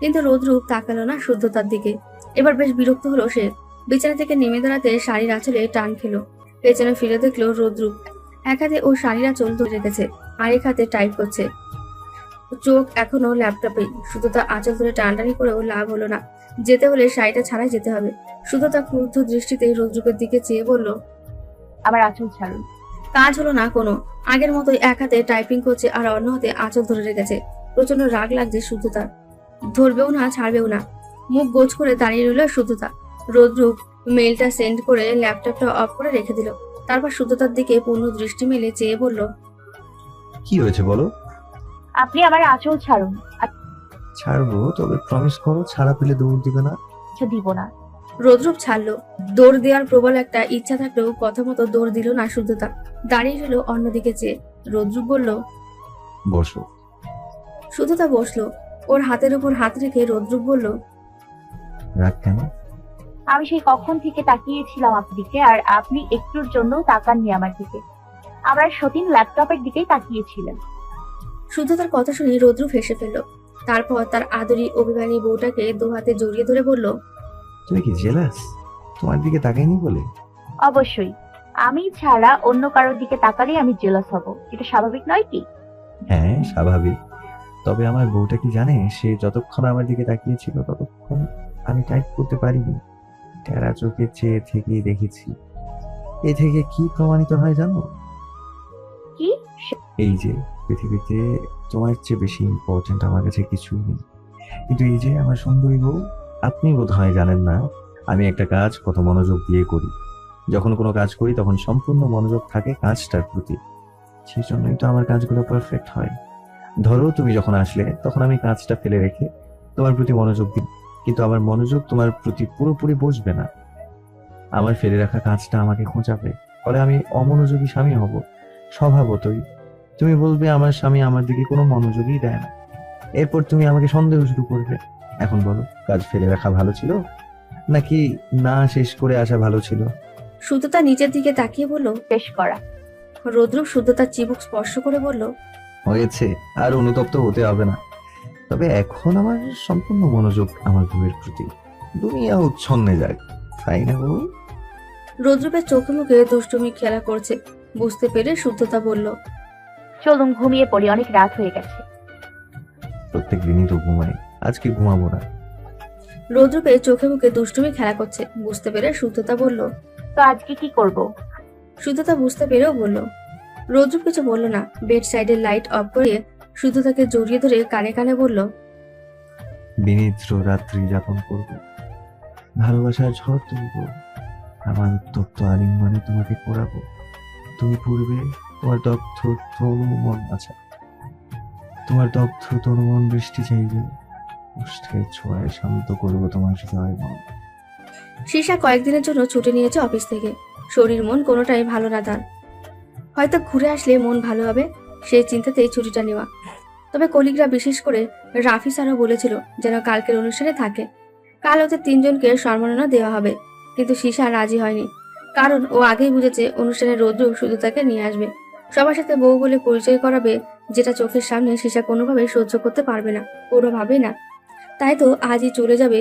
কিন্তু রৌদ্রুপ তাকালো না শুদ্ধতার দিকে। এবার বেশ বিরক্ত হলো সে। বিছানা থেকে নেমে দাঁড়াতে শাড়ির আঁচলে টান খেলো। পেছনে ফিরে দেখলো রৌদ্রুপ এক হাতে ও শাড়ির আঁচল ধরে রেখেছে, আরেক হাতে টাইপ করছে। চোখ এখনো ল্যাপটপে। শুদ্ধতা আঁচল ধরে টানটানি করেও লাভ হলো না। যেতে হলে শাড়িটা ছাড়াই যেতে হবে। শুদ্ধতা ক্রুদ্ধ দৃষ্টিতে রৌদ্রুপের দিকে চেয়ে বলল, আমার আঁচল ছাড়ুন। কাজ হলো না কোনো। আগের মতোই এক হাতে টাইপিং করছে আর অন্য হাতে আঁচল ধরে রেখেছে। প্রচন্ড রাগ লাগছে শুদ্ধতার। ধরবেও না, ছাড়বেও না। মুখ গোছ করে দাঁড়িয়ে রইল শুদ্ধতা। রৌদ্রুপ মেইলটা সেন্ড করে ল্যাপটপটা অফ করে রেখে দিল। তারপর শুদ্ধতার দিকে পূর্ণ দৃষ্টি মেলে চেয়ে বলল, কি হয়েছে বলো? আপনি আমার আঁচল ছাড়ুন। ছাড়বো, তবে প্রমিস করো ছাড়া পেলে দৌড় দিবে না। আচ্ছা দিব না। রৌদ্রুপ ছাড়লো। দৌড় দেওয়ার প্রবল একটা ইচ্ছা থাকলেও কথা মতো দৌড় দিল না শুদ্ধতা। দাঁড়িয়ে রইল অন্যদিকে চেয়ে। রৌদ্রুপ বলল, বসো। শুদ্ধতা বসলো। ওর হাতের উপর হাত রেখে রৌদ্রুপ বলল, রাগ কেন? আমি সেই কখন থেকে তাকিয়েছিলাম আপনার দিকে, আর আপনি একটুর জন্য তাকাননি আমার দিকে। আমার সতীন ল্যাপটপের দিকেই তাকিয়েছিলেন। শুদ্ধতার কথা শুনে রৌদ্রুপ হেসে ফেলল। তারপর তার আদরি অভিমানী বউটাকে 2 হাতে জড়িয়ে ধরে বলল, তুমি কি জেলাস তোমার দিকে তাকাইনি বলে? অবশ্যই, আমি ছাড়া অন্য কারোর দিকে তাকালে আমি জেলাস হব। এটা স্বাভাবিক নয় কি? হ্যাঁ স্বাভাবিক, তবে আমার বউটা কি জানে সে যতক্ষণ আমার দিকে তাকিয়েছিল ততক্ষণ আমি টাইপ করতে পারিনি। টেরা চোখে চেয়ে থেকেই দেখেছি। এ থেকে কি প্রমাণিত হয় জানো? কি? এই যে পৃথিবীতে তোমার চেয়ে বেশি ইম্পর্টেন্ট আমার কাছে কিছুই নেই। কিন্তু এই যে আমার সুন্দরী বউ, আপনি বোধহয় জানেন না আমি একটা কাজ কত মনোযোগ দিয়ে করি। যখন কোনো কাজ করি তখন সম্পূর্ণ মনোযোগ থাকে কাজটার প্রতি। সেই জন্যই তো আমার কাজগুলো পারফেক্ট হয়। ধরো তুমি যখন আসলে তখন আমি কাজটা ফেলে রেখে তোমার প্রতি মনোযোগ দিই, কিন্তু আমার মনোযোগ তোমার প্রতি পুরোপুরি বসবে না। আমার ফেলে রাখা কাজটা আমাকে খোঁচাবে, ফলে আমি অমনোযোগী স্বামী হব স্বভাবতই। তুমি বলবে আমার স্বামী আমার দিকে কোনো মনোযোগই দেয় না। এরপর তুমি আমাকে সন্দেহ শুরু করবে। এখন বলো, কাজ ফেলে রাখা ভালো ছিল নাকি না শেষ করে আসা ভালো ছিল? শুদ্ধতা নিচের দিকে তাকিয়ে বলল। শেষ করা। রৌদ্র শুদ্ধতার চিবুক স্পর্শ করে বলল, হয়েছে, আর অনুতপ্ত হতে হবে না। তবে এখন আমার সম্পূর্ণ মনোযোগ আমার বউয়ের প্রতি। দুনিয়া উচ্ছন্নে যাক, তাই না বউ? রৌদ্রপের চোখে মুখে দুষ্টুমি খেলা করছে বুঝতে পেরে শুদ্ধতা বলল। চলুন ঘুমিয়ে পড়ি, অনেক রাত হয়ে গেছে। প্রত্যেক দিনই তো ঘুমাই, আজকে ঘুমাবো না। রৌদ্রপের চোখে মুখে দুষ্টুমি খেলা করছে বুঝতে পেরে শুদ্ধতা বলল। তো আজকে কি করব? শুদ্ধতা বুঝতে পেরেও বলল। রৌদ্রপ কিছু বলল না, বেড সাইডের লাইট অফ করে শুদ্ধতাকে জড়িয়ে ধরে কানে কানে বলল। বিনিদ্র রাত্রি যাপন করব, ভালোবাসার ঝড় তুলব, আমার উত্তপ্ত আলিঙ্গনে তোমাকে পড়াবো। তুমি পূর্বে তোমার দগ্ধ তনু মন আচ্ছা তোমার দগ্ধ তনু মন বৃষ্টি চাইবে, ওষ্ঠের ছোঁয়ায় শান্ত করবো তোমার হৃদয় মন। সীসা কয়েকদিনের জন্য ছুটি নিয়েছে অফিস থেকে। শরীর মন কোনোটাই ভালো না তার। হয়তো ঘুরে আসলে মন ভালো হবে, সেই চিন্তাতেই ছুটিটা নেওয়া। তবে কলিগরা বিশেষ করে রাফি স্যারও বলেছিল যেন কালকের অনুষ্ঠানে থাকে। কাল ওদের 3 জনকে সম্মাননা দেওয়া হবে, কিন্তু সীসা রাজি হয়নি। কারণ ও আগেই বুঝেছে অনুষ্ঠানে রৌদ্র শুধু তাকে নিয়ে আসবে, সবার সাথে বউ বলে পরিচয় করাবে, যেটা চোখের সামনে সীসা কোনোভাবে সহ্য করতে পারবে না, কোনোভাবেই না। তাই তো আজই চলে যাবে।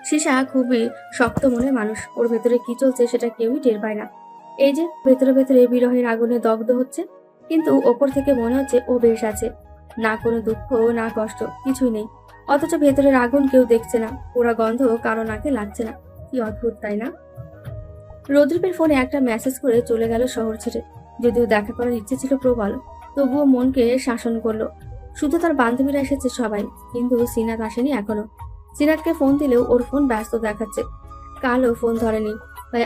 সীসা খুবই শক্ত মনের মানুষ, ওর ভেতরে কি চলছে সেটা কেউই টের পায় না। এই যে ভেতরে ভেতরে বিরহের আগুনে দগ্ধ হচ্ছে, কিন্তু ওপর থেকে মনে হচ্ছে ও বেশ আছে, না কোনো দুঃখ না কষ্ট কিছুই নেই। অথচ ভেতরের আগুন কেউ দেখছে না, পোড়া গন্ধ কারো নাকে লাগছে না। কি অদ্ভুত, তাই না? রৌদ্রীপের ফোনে একটা মেসেজ করে চলে গেল শহর ছেড়ে। যদিও দেখা করার ইচ্ছে ছিল প্রবল, তবুও মনকে শাসন করলো। শুধু তার বান্ধবীরা এসেছে সবাই, কিন্তু সিনাত আসেনি এখনো। সিনাতকে ফোন দিলেও ওর ফোন ব্যস্ত দেখাচ্ছে। কালও ফোন ধরেনি, তাই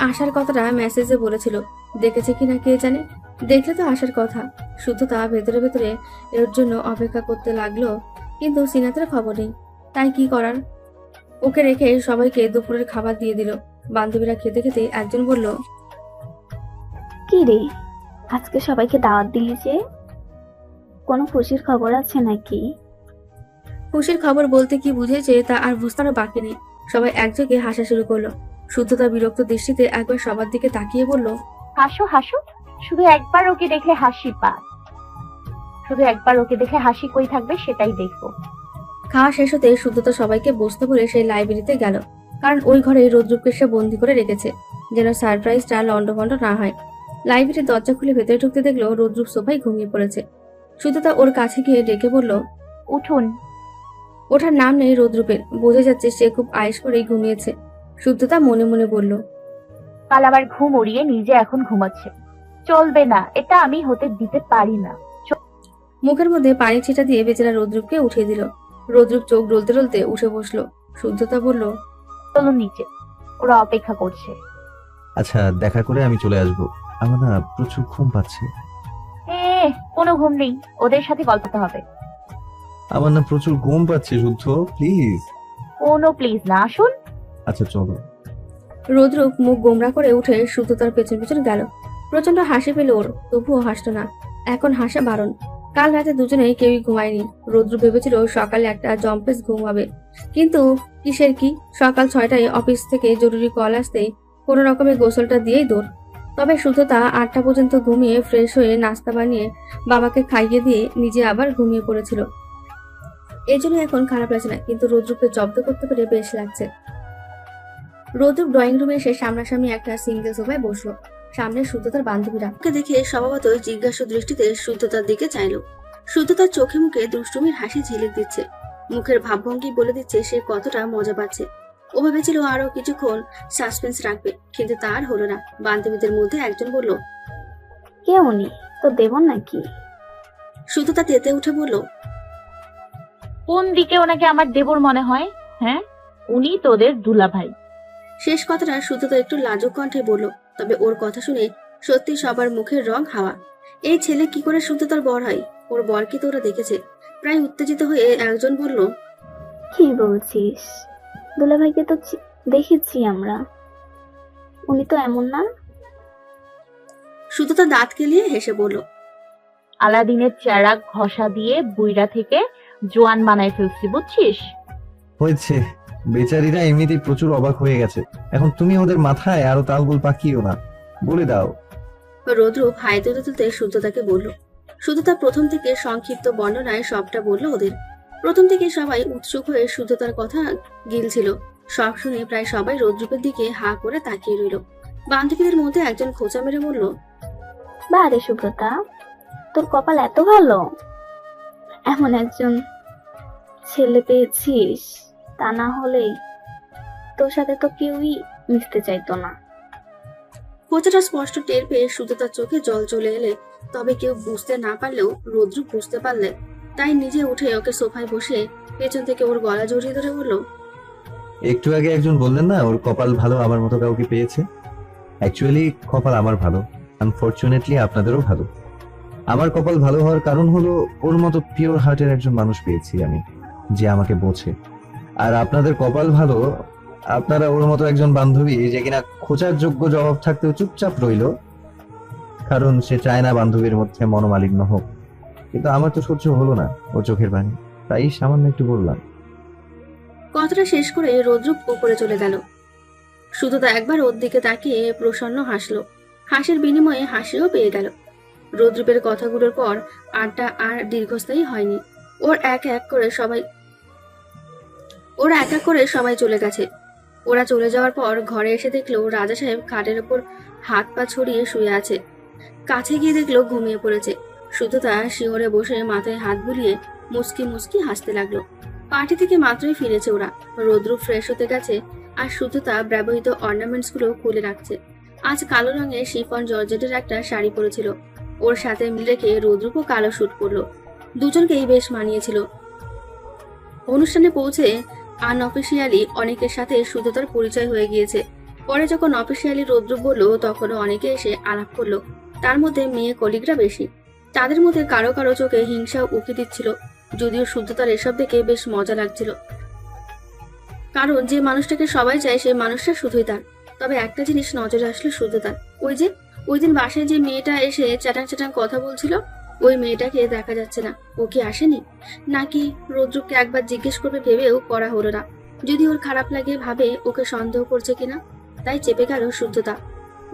আসার কথাটা মেসেজে বলেছিল। দেখেছে কিনা কে জানে, দেখলে তো আসার কথা। শুধু তা ভেতরে ভেতরে এর জন্য অপেক্ষা করতে লাগলো, কিন্তু সিনাতের খবর নেই। তাই কি করার? ওকে রেখে সবাইকে দুপুরের খাবার দিয়ে দিল। বান্ধবীরা খেতে খেতে একজন বলল, কি রে, আজকে সবাইকে দাওয়াত দিলি যে? কোনো খুশির খবর আছে নাকি? খুশির খবর বলতে কি বুঝেছে তা আর বুঝতে বাকি নেই। সবাই একযোগে হাসা শুরু করলো। শুদ্ধতা বিরক্ত দৃষ্টিতে একবার সবার দিকে তাকিয়ে বলল, হাসো হাসো, শুধু একবার ওকে দেখলে হাসি পায়। শুধু একবার ওকে দেখলে হাসি কই থাকবে সেটাই দেখবো। খাওয়া শেষ হতে শুদ্ধতা সবাইকে বসতে বলে সেই লাইব্রেরিতে গেল, কারণ ওই ঘরে রৌদ্রকে সে বন্দি করে রেখেছে, যেন সারপ্রাইজটা লন্ডভন্ড না হয়। লাইব্রেরির দরজা খুলে ভেতরে ঢুকতে দেখলো রৌদ্রুপ সোফায় ঘুমিয়ে পড়েছে। শুদ্ধতা ওর কাছে গিয়ে ডেকে বলল, উঠুন। ওঠার নাম নেই রৌদ্রুপের, বোঝা যাচ্ছে সে খুব আয়েশ করেই ঘুমিয়েছে। শুদ্ধতা মনে মনে বলল, কাল আবার ঘুম উড়িয়ে নিজে এখন ঘুমাচ্ছে, চলবে না, এটা আমি হতে দিতে পারি না। মুখের মধ্যে পানি ছিটা দিয়ে বেচারা রৌদ্রুপকে উঠিয়ে দিল। রৌদ্রুপ চোখ ডলতে ডলতে উঠে বসলো। শুদ্ধতা বলল, চলুন নিচে, ওরা অপেক্ষা করছে। আচ্ছা, দেখা করে আমি চলে আসবো। আমার না প্রচুর ঘুম পাচ্ছে। কোনো ঘুম নেই, ওদের সাথে গল্প করতে হবে। আমার না প্রচুর ঘুম পাচ্ছে শুদ্ধ, প্লিজ। কোনো প্লিজ না, আসুন। আচ্ছা চলো। রৌদ্রুপ মুখ গোমরা করে উঠে শুদ্ধতার পেছন পেছন গেল। প্রচন্ড হাসি পেল ওর, তবুও হাসতো না। এখন হাসা বারণ। কাল রাতে দুজনেই কেউই ঘুমায়নি। রৌদ্র ভেবেছিল সকালে একটা জম্পেস ঘুম হবে, কিন্তু কিসের কি, সকাল 6টায় অফিস থেকে জরুরি কল আসতেই কোনো রকমের গোসলটা দিয়েই দৌড়। তবে শুদ্ধতা 8টা পর্যন্ত ঘুমিয়ে ফ্রেশ হয়ে নাস্তা বানিয়ে বাবাকে খাইয়ে দিয়ে নিজে আবার ঘুমিয়ে পড়েছিল। এই জন্য এখন খারাপ লাগছে না, কিন্তু রৌদ্রকে জব্দ করতে পেরে বেশ লাগছে। রৌদ্র ড্রয়িং রুমে এসে সামনাসামনি একটা সিঙ্গেল সোফায় বসলো। সামনে শুদ্ধতার বান্ধবীরা। ওকে দেখে স্বভাবত জিজ্ঞাসু দৃষ্টিতে শুদ্ধতার দিকে চাইলো। শুদ্ধতার চোখে মুখে দুষ্টুমির হাসি ঝিলিক দিচ্ছে, মুখের ভাবভঙ্গি বলে দিচ্ছে সে কতটা মজা পাচ্ছে। ও ভেবেছিল আরো কিছুক্ষণ সাসপেন্স রাখবে, কিন্তু তার হলো না। বান্ধবীদের মধ্যে একজন বলল, কে উনি? তো দেব নাকি? সুতোতা তেতে উঠে বলল, কোন দিকে ওনাকে আমার দেবর মনে হয়? হ্যাঁ, উনি তোদের দুলাভাই। শেষ কথাটা সুতোতা একটু লাজুক কণ্ঠে বলল। তবে ওর কথা শুনে সত্যি সবার মুখের রং হাওয়া। এই ছেলে কি করে সুতোতার বর হয়? ওর বর কি তোরা দেখেছে? প্রায় উত্তেজিত হয়ে একজন বলল, কি বলছিস? দুলাভাইকে তো দেখেছি আমরা। উনি তো এমন না। সুতোতা দাঁত কেলিয়ে হেসে বলল, আলাদিনের চেরাগ ঘষা দিয়ে বুইড়া থেকে জোয়ান বানায় ফেলছি, বুঝছিস? হয়েছে, বেচারিরা এমনিতেই প্রচুর অবাক হয়ে গেছে, এখন তুমি ওদের মাথায় আরো তালগোল পাকিও না, বলে দাও। রৌদ্রুপ হাই তুলতে তুলতে সুতোতাকে বলল। সুতোতা প্রথম থেকে সংক্ষিপ্ত বর্ণনায় সবটা বলল ওদের। প্রথম থেকে সবাই উৎসুক হয়ে সুতোতার কথা গিলছিল। সব শুনে প্রায় সবাই রৌদ্রুপের দিকে হা করে তাকিয়ে রইল। বান্ধবীদের মধ্যে একজন খোঁচা মেরে বলল, বারে সুব্রতা, তোর কপাল এত ভালো, এমন একজন ছেলে পেয়েছিস। তা না হলে তোর সাথে তো কেউই মিশতে চাইতো না। খোঁচাটা স্পষ্ট টের পেয়ে সুতোতার চোখে জল চলে এলে, তবে কেউ বুঝতে না পারলেও রৌদ্রুপ বুঝতে পারলে, তাই নিজে উঠে ওকে সোফায় বসে পেছন থেকে ওর গলা জড়িয়ে ধরে বলল, একটু আগে একজন বললেন না ওর কপাল ভালো, আমার মতো কাউকে পেয়েছে। অ্যাকচুয়ালি কপাল আমার ভালো, আনফরচুনেটলি আপনাদেরও ভালো। আমার কপাল ভালো হওয়ার কারণ হলো ওর মতো পিওর হার্টের একজন মানুষ পেয়েছি আমি, যে আমাকে বোঝে। আর আপনাদের কপাল ভালো, আপনারা ওর মতো একজন বান্ধবী যে কিনা খোঁচার যোগ্য জবাব থাকতেও চুপচাপ রইল, কারণ সে চায় না বান্ধবীর মধ্যে মনোমালিন্য হোক। কিন্তু আমার তো সহ্য হলো না ওর চোখের পানি, তাই সামান্য একটু বললাম। কথাটা শেষ করে রৌদ্রুপ উপরে চলে গেল। সুতোতা একবার ওর দিকে তাকিয়ে প্রসন্ন হাসলো। হাসির বিনিময়ে হাসিও পেয়ে গেল। রৌদ্রুপের কথাগুলোর পর আড্ডা আর দীর্ঘস্থায়ী হয়নি। ওরা এক এক করে সবাই চলে গেছে। ওরা চলে যাওয়ার পর ঘরে এসে দেখলো রাজা সাহেব খাটের ওপর হাত পা ছড়িয়ে শুয়ে আছে। কাছে গিয়ে দেখলো ঘুমিয়ে পড়েছে। সুতোতা শিহরে বসে মাথায় হাত বুলিয়ে মুচকি মুচকি হাসতে লাগলো। পার্টি থেকে মাত্রই ফিরেছে ওরা। রৌদ্রুপ ফ্রেশ হতে গেছে আর সুতোতা ব্যবহৃত অর্নামেন্টস গুলো খুলে রাখছে। আজ কালো রঙের শিফন জর্জেটের একটা শাড়ি পরেছিল। ওর সাথে মিল রেখে রৌদ্রুপও কালো শুট পরলো। দুজনকেই বেশ মানিয়েছিল। অনুষ্ঠানে পৌঁছে আনঅফিসিয়ালি অনেকের সাথে সুতোতার পরিচয় হয়ে গিয়েছে। পরে যখন অফিসিয়ালি রৌদ্রুপ বললো, তখনও অনেকে এসে আলাপ করলো। তার মধ্যে মেয়ে কলিগরা বেশি। তাদের মধ্যে কারো কারো চোখে হিংসা উকি দিচ্ছিল, যদিও সুতোতার এসব দেখে বেশ মজা লাগছিল। কারণ যে মানুষটাকে সবাই চায় সেই মানুষটা শুধুই তার। তবে একটা জিনিস নজরে আসলো সুতোতার, ওই দিন বাসায় যে মেয়েটা এসে চ্যাটাং চ্যাটাং কথা বলছিল, ওই মেয়েটাকে দেখা যাচ্ছে না। ও কি আসেনি, নাকি রৌদ্রুপকে একবার জিজ্ঞেস করবে ভেবেও করা হলো না। যদি ওর খারাপ লাগে ভাবে ওকে সন্দেহ করছে কিনা, তাই চেপে গেল সুতোতা।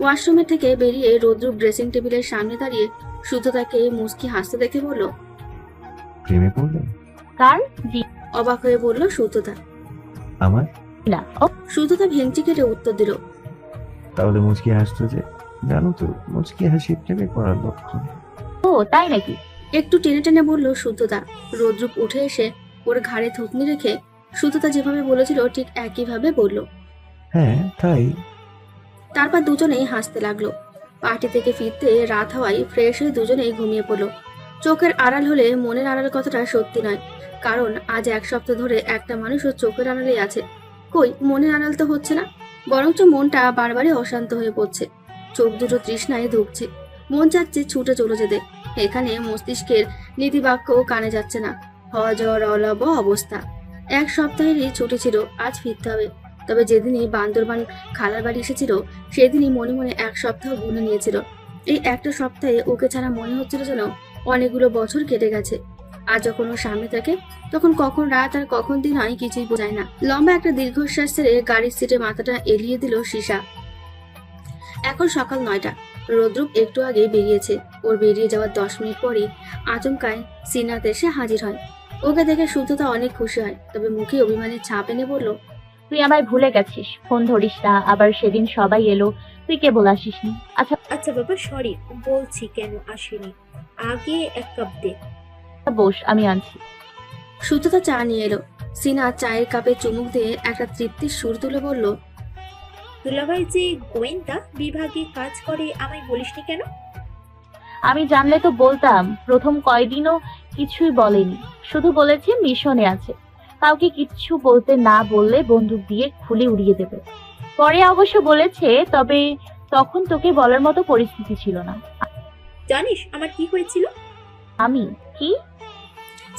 ওয়াশরুমের থেকে বেরিয়ে রৌদ্রুপ ড্রেসিং টেবিলের সামনে দাঁড়িয়ে সুতোতাকে মুচকি হাসতে দেখে বলল, প্রেমে পড়লেন? কার? জি অবাক হয়ে বলল সুতোতা। আমার? না। ও সুতোতা ভেঙচি কেটে উত্তর দিল, তাহলে মুচকি হাসতো যে? জানো তো, মুচকি হাসি প্রেমে পড়ার লক্ষণ। ও, তাই নাকি? একটু টেনে টেনে বলল সুতোতা। রৌদ্রুপ উঠে এসে ওর ঘাড়ে থুতনি রেখে সুতোতা যেভাবে বলেছিল ঠিক একইভাবে বলল, হ্যাঁ তাই। তারপর দুজনেই হাসতে লাগলো। পার্টি থেকে ফিরতে রাত হওয়ায় ফ্রেশ হয়ে দুজনেই ঘুমিয়ে পড়লো। চোখের আড়াল হলে মনের আড়াল কথাটা সত্যি নয়, কারণ আজ এক সপ্তাহ ধরে একটা মানুষও চোখের আড়ালেই আছে। কই, মনের আড়াল তো হচ্ছে না, বরঞ্চ মনটা বারবারই অশান্ত হয়ে পড়ছে। চোখ দুটো তৃষ্ণায় ধুকছে, মন চাচ্ছে ছুটে চলে যেতে। এখানে মস্তিষ্কের নীতিবাক্য কানে যাচ্ছে না। হজর অলব অবস্থা। এক সপ্তাহেরই ছুটি ছিল, আজ ফিরতে হবে। তবে যেদিনই বান্দরবান খালার বাড়ি এসেছিল, সেদিনই মনে মনে এক সপ্তাহ গুনে নিয়েছিল। এই একটা সপ্তাহে ওকে ছাড়া মনে হচ্ছিল যেন অনেকগুলো বছর কেটে গেছে। আর যখন ওর সামনে থাকে, তখন কখন রাত আর কখন দিন হয় কিছুই বোঝায় না। লম্বা একটা দীর্ঘশ্বাস ছেড়ে গাড়ির সিটে মাথাটা এলিয়ে দিল সীসা। এখন সকাল 9টা। রৌদ্রুপ একটু আগে বেরিয়েছে। ওর বেরিয়ে যাওয়ার 10 মিনিট পরই আচমকায় সিনাত এসে হাজির হয়। ওকে দেখে সুতোতা অনেক খুশি হয়, তবে মুখে অভিমানের ছাপ এনে বলল, তুই আমায় ভুলে গেছিস, ফোন ধরিস না। আবার সেদিন সবাই এলো, তুই কেবল আসিসনি। আচ্ছা আচ্ছা বাবা, সরি, বলছি কেন আসেনি। আগে এক কাপ দে। বস, আমি আনছি। সুতোতা চা নিয়ে এলো। সিনা চায়ের কাপে চুমুক দিয়ে একটা তৃপ্তির সুর তুলে বলল, দুলাভাই যে গোয়েন্দা বিভাগে কাজ করে আমায় বলিসনি কেন? আমি জানলে তো বলতাম। প্রথম কয়দিনও কিছুই বলেনি, শুধু বলেছে মিশনে আছে, কাউকে কিচ্ছু বলতে না বললে বন্দুক দিয়ে খুলে উড়িয়ে দেবে। পরে অবশ্য বলেছে, তবে তখন তোকে বলার মতো পরিস্থিতি ছিল না। জানিস আমার কি হয়েছিল? আমি কি?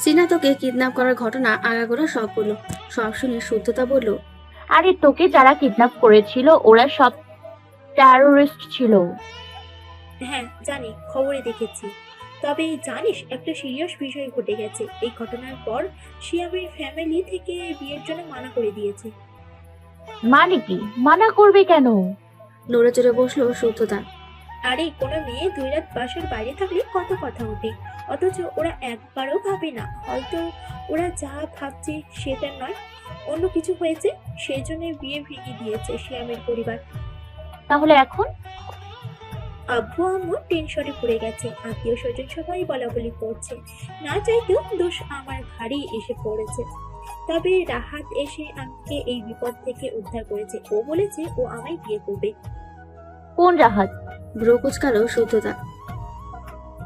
সিনা তোকে কিডন্যাপ করার ঘটনা আগাগোড়া সব বলল। সব শুনে শুদ্ধতা বলল, আরে তোকে যারা কিডন্যাপ করেছিল ওরা সব টেরোরিস্ট ছিল। হ্যাঁ জানি, খবরে দেখেছি। তবে জানিস একটা সিরিয়াস বিষয় ঘটে গেছে। এই ঘটনার পর শিয়ামের ফ্যামিলি থেকে বিয়ের জন্য মানা করে দিয়েছে। মানে কি? মানা করবে কেন? নড়ে চড়ে বসলো শুদ্ধতা। আরে কোনো মেয়ে 2 রাত বাসার বাইরে থাকলে কত কথা ওঠে, অথচ ওরা একবারও ভাবে না হয়তো ওরা যা ভাবছে সেটা নয়, অন্য কিছু হয়েছে। সেই জন্য বিয়ে ভেঙে দিয়েছে শিয়ামের পরিবার। তাহলে এখন? আব্বু আম্মু টেনশনে পড়ে গেছে, আত্মীয় স্বজন সবাই বলাবলি করছে। না চাইতেও দোষ আমার ঘাড়েই এসে পড়েছে। তবে রাহাত এসে আমাকে এই বিপদ থেকে উদ্ধার করেছে। ও বলেছে ও আমায় বিয়ে করবে। কোন রাহাত? ভ্রু কুচকালো শুদ্ধতা।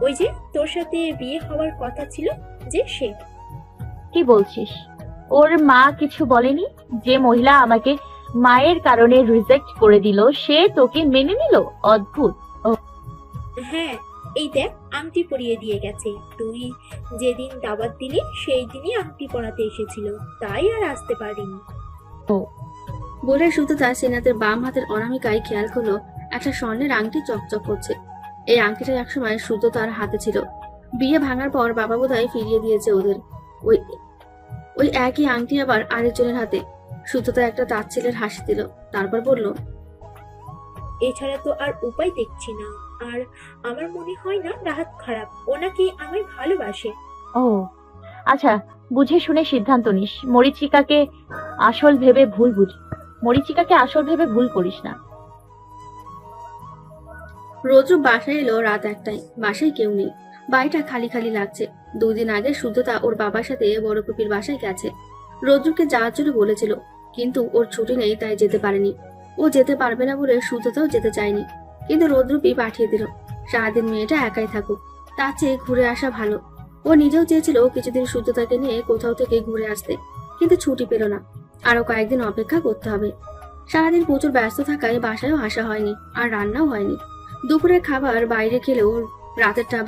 ওই যে তোর সাথে বিয়ে হওয়ার কথা ছিল যে, সে। কি বলছিস? ওর মা কিছু বলেনি? যে মহিলা আমাকে মায়ের কারণে রিজেক্ট করে দিল সে তোকে মেনে নিল? অদ্ভুত। হ্যাঁ, এই দেখ আংটি পরিয়ে দিয়ে গেছে। তুই যেদিন দাওয়াত দিলি সেই দিনই আংটি পরাতে এসেছিল, তাই আর আসতে পারিনি। বলে শুদ্ধতা সিনাতের বাম হাতের অনামিকায় খেয়াল করলো একটা স্বর্ণের আংটি চকচক করছে। এই আংটিটা একসময় শুদ্ধতার হাতে ছিল। বিয়ে ভাঙার পর বাবা বোধহয় ফিরিয়ে দিয়েছে ওদের। ওই ওই একই আংটি আবার আরেকজনের হাতে। শুদ্ধতা একটা তাচ্ছিলের হাসি দিল, তারপর বলল, এছাড়া তো আর উপায় দেখছি না। আর আমার মনে হয় না রাহাত খারাপ, ও নাকি আমায় ভালোবাসে। ও আচ্ছা, বুঝে শুনে সিদ্ধান্ত নিস। মরিচিকাকে আসল ভেবে ভুল করিস না। রোদ্র বাসায় এলো রাত 1টায়। বাসায় কেউ নেই, বাড়িটা খালি খালি লাগছে। 2 দিন আগে শুদ্ধতা ওর বাবার সাথে বড় কপির বাসায় গেছে। রোদ্রকে যাওয়ার জন্য বলেছিল, কিন্তু ওর ছুটি নেই তাই যেতে পারেনি। ও যেতে পারবে না বলে শুদ্ধতাও যেতে চায়নি, কিন্তু রোদ্রপি পাঠিয়ে দিল। সারাদিন মেয়েটা একাই থাকুক, তার চেয়ে ঘুরে আসা ভালো। ও নিজেও চেয়েছিল কিছুদিন শুদ্ধতাকে নিয়ে কোথাও থেকে ঘুরে আসতে, কিন্তু ছুটি পেল না। আরো কয়েকদিন অপেক্ষা করতে হবে। সারাদিন প্রচুর ব্যস্ত থাকায় বাসায়ও আসা হয়নি, আর রান্নাও হয়নি। দুপুরের খাবার বাইরে খেলেও রাতেরটা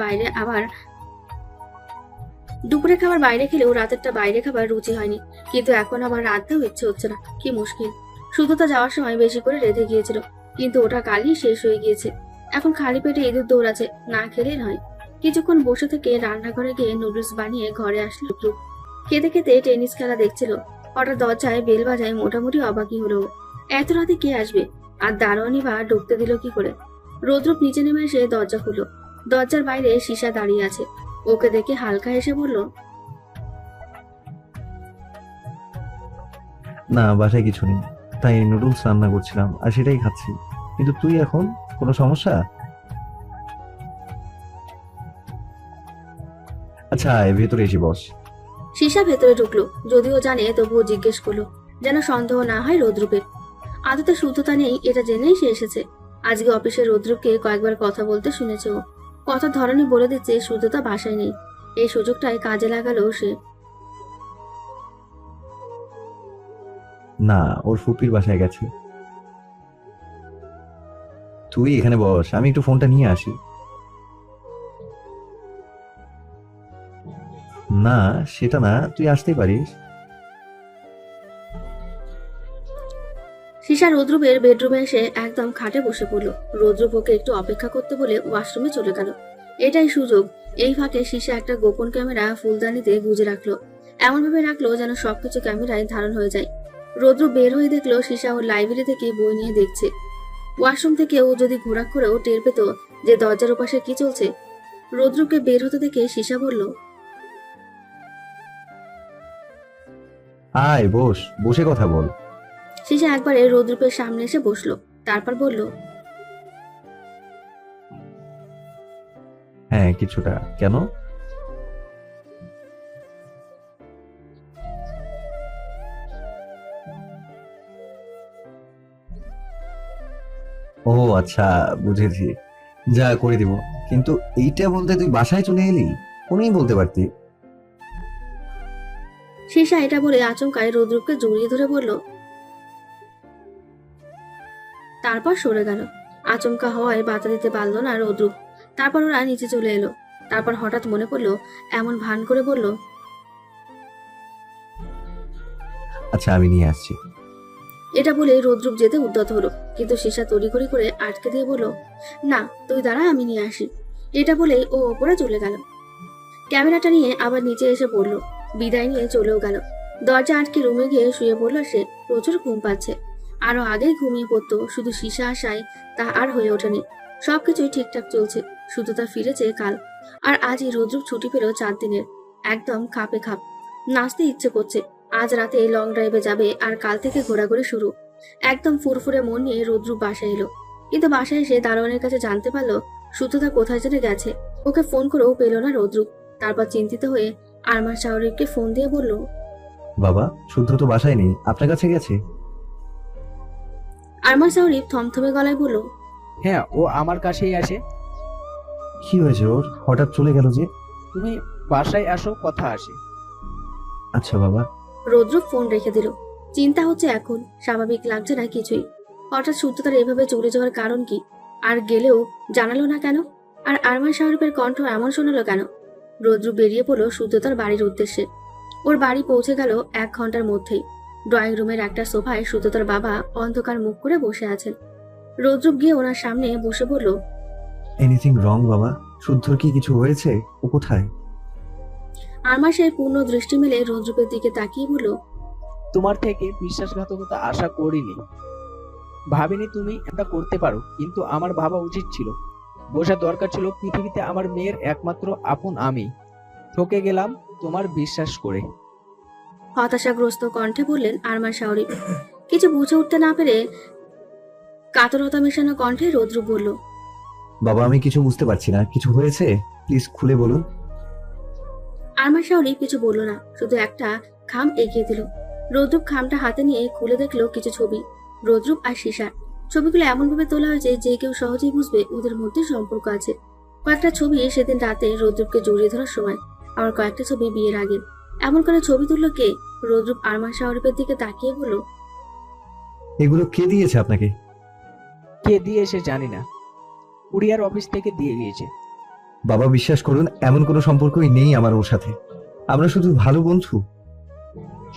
বাইরে খাবার রুচি হয়নি। কিন্তু এখন আবার রাতটাও ইচ্ছে হচ্ছে না। কি মুশকিল। শুদ্ধতা যাওয়ার সময় বেশি করে রেঁধে গিয়েছিল, কিন্তু ওটা কালই শেষ হয়ে গিয়েছে। এখন খালি পেটে ইঁদুর দৌড়াচ্ছে, না খেলেই নয়। কিছুক্ষণ বসে থেকে রান্নাঘরে গিয়ে নুডলস বানিয়ে ঘরে আসলো ধ্রুব। খেতে খেতে টেনিস খেলা দেখছিল। হঠাৎ দরজায় বেল বাজায়, মোটামুটি অবাকই হলো। এত রাতে কে আসবে? আর দারোয়ানি বা ঢুকতে দিল কি করে? রোদ্রুপ নিচে নেমে এসে দরজা খুলল। দরজার বাইরে সীসা দাঁড়িয়ে আছে। ওকে দেখে হালকা হেসে বলল, না, বাসায় কিছু নেই, তাই নুডলস রান্না করছিলাম আর সেটাই খাচ্ছি। কিন্তু তুই এখন কোনো সমস্যা? আচ্ছা, ভেতরে এসে বস। সীসা ভেতরে ঢুকলো, যদিও জানে তবুও জিজ্ঞেস করলো, যেন সন্দেহ না হয় রোদ্রুপের। আদতে শুদ্ধতা নেই এটা জেনেই সে এসেছে। আজকে অফিসে রোদ্রুপকে কয়েকবার কথা বলতে শুনেছে ও। কথার ধরনই বলে দিচ্ছে শুদ্ধতা বাসায় নেই। এই সুযোগটাই কাজে লাগালো সে। না, ওর ফুপির বাসায় গেছে। তুই এখানে বস, আমি একটু ফোনটা নিয়ে আসি। না, সেটা না, তুই আসতেই পারিস। সীসা রোদ্রুপের বেডরুমে এসে একদম খাটে বসে পড়লো। রোদ্রুপ ওকে একটু অপেক্ষা করতে বলে ওয়াশরুমে চলে গেল। এটাই সুযোগ। এই ফাঁকে সীসা একটা গোপন ক্যামেরা ফুলদানিতে গুজে রাখলো, এমন ভাবে রাখলো যেন সবকিছু ক্যামেরায় ধারণ হয়ে যায়। রোদ্রুপ বের হয়ে দেখলো সীসা ওর লাইব্রেরি থেকে বই নিয়ে দেখছে। ওয়াশরুম থেকে ও যদি ঘোরাঘুরেও টের পেত যে দরজার ওপাশে কি চলছে। রোদ্রুপকে বের হতে দেখে সীসা বলল, আয় বস, বসে কথা বল। সীসা একবারে রোদ্রুপের সামনে এসে বসলো, তারপর বলল, হ্যাঁ কিছুটা। কেন? ও আচ্ছা, বুঝেছি। যা করে দিব। কিন্তু এইটা বলতে তুই বাসায় চলে এলি, ফোনেই বলতে পারতি। সীসা এটা বলে আচমকায় রৌদ্রকে জড়িয়ে ধরে বলল, তারপর সরে গেল। আচমকা হওয়ায় বাধা দিতে পারল না রৌদ্র। তারপর ওরা নিচে চলে এলো। তারপর হঠাৎ মনে পড়লো, এমন ভান করে বলল, আচ্ছা আমি নিয়ে আসছি। এটা বলে রৌদ্রুপ যেতে উদ্যত হলো, কিন্তু সীসা তড়িঘড়ি করে আটকে দিয়ে বলল, না তুই দাঁড়া, আমি নিয়ে আসি। এটা বলেই ও ওপরে চলে গেল। ক্যামেরাটা নিয়ে আবার নিচে এসে পড়লো। বিদায় নিয়ে চলেও গেল। দরজা আটকে রুমে গিয়ে শুয়ে পড়লো সে। প্রচুর ঘুম পাচ্ছে। আরো আগেই ঘুমিয়ে পড়তো, শুধু সীসা আসায় তা আর হয়ে ওঠেনি। সবকিছুই ঠিকঠাক চলছে, শুধু তা ফিরেছে কাল। আর আজই রৌদ্রুপ ছুটি পেল 4 দিনের। একদম খাপে খাপ। নাচতে ইচ্ছে করছে। আজ রাতে লং ড্রাইভে যাবে, আর কাল থেকে ঘোরাঘুরি শুরু। একদম ফুরফুরে মন নিয়ে রৌদ্রুপ বাসায় এলো। কিন্তু বাসায় এসে দারোয়ানের কাছে জানতে পারলো সুতোদা কোথায় যেন গেছে। ওকে ফোন করেও পেল না রৌদ্রুপ। তারপর চিন্তিত হয়ে আরমান শাহরিফকে ফোন দিয়ে বলল, বাবা, শুদ্ধ তো বাসায় নেই, আপনার কাছে গেছে। আরমান শাহরিফ থমথমে গলায় বলল, হ্যাঁ, ও আমার কাছেই আসে। কি হয়েছে ওর, হঠাৎ চলে গেল যে? তুমি বাসায় আসো, কথা আসে। আচ্ছা বাবা। রৌদ্রুপ ফোন রেখে দিল। চিন্তা হচ্ছে এখন, স্বাভাবিক লাগছে না কিছুই। হঠাৎ সূত্রতার এভাবে চলে যাওয়ার কারণ কি? আর গেলেও জানালো না কেন? আর আরমান শাহরিফের কণ্ঠ এমন শোনালো কেন? রৌদ্রুপ বেরিয়ে পড়লো সূত্রতার বাড়ির উদ্দেশ্যে। ওর বাড়ি পৌঁছে গেল 1 ঘন্টার মধ্যেই। ড্রয়িং রুমের একটা সোফায় সূত্রতার বাবা অন্ধকার মুখ করে বসে আছেন। রৌদ্রুপ গিয়ে ওনার সামনে বসে বলল, এনিথিং রং বাবা? শুদ্ধর কি কিছু হয়েছে? ও কোথায়? আরমান সাহেব পূর্ণ দৃষ্টি মেলে রৌদ্রুপের দিকে তাকিয়ে বলল, তোমার থেকে বিশ্বাসঘাতকতা আশা করিনি। ভাবিনি তুমি এটা করতে পারো, কিন্তু আমার ভাবা উচিত ছিল। বোঝা দরকার ছিল পৃথিবীতে আমার মেয়ের একমাত্র আপন আমি। ঠকে গেলাম তোমার বিশ্বাস করে। হতাশাগ্রস্ত কণ্ঠে বললেন আরমান শাহরিফ। কিছু বুঝে উঠতে না পেরে কাতরতা মেশানো কণ্ঠে রৌদ্রুপ বলল, বাবা আমি কিছু বুঝতে পারছি না, কিছু হয়েছে? প্লিজ খুলে বলুন। আরমান শাহরিফ কিছু বলল না, শুধু একটা খাম এগিয়ে দিল। রৌদ্রুপ খামটা হাতে নিয়ে খুলে দেখলো কিছু ছবি, রৌদ্রুপ আর সীসার। ছবিগুলো এমন ভাবে তোলা হয়েছে যে কেউ সহজেই বুঝবে ওদের মধ্যে সম্পর্ক আছে। কয়েকটা ছবি সেদিন রাতে রৌদ্রুপকে জড়িয়ে ধরার সময়, আবার কয়েকটা ছবি বিয়ের আগে। এমন করে ছবি তুললো কে? রৌদ্রুপ আরমান শাহরিফের দিকে তাকিয়ে বলল, এগুলো কে দিয়েছে আপনাকে? কে দিয়েছে জানি না, কুরিয়ার অফিস থেকে দিয়ে গিয়েছে। বাবা বিশ্বাস করুন, এমন কোনো সম্পর্কই নেই আমার ওর সাথে। আমরা শুধু ভালো বন্ধু।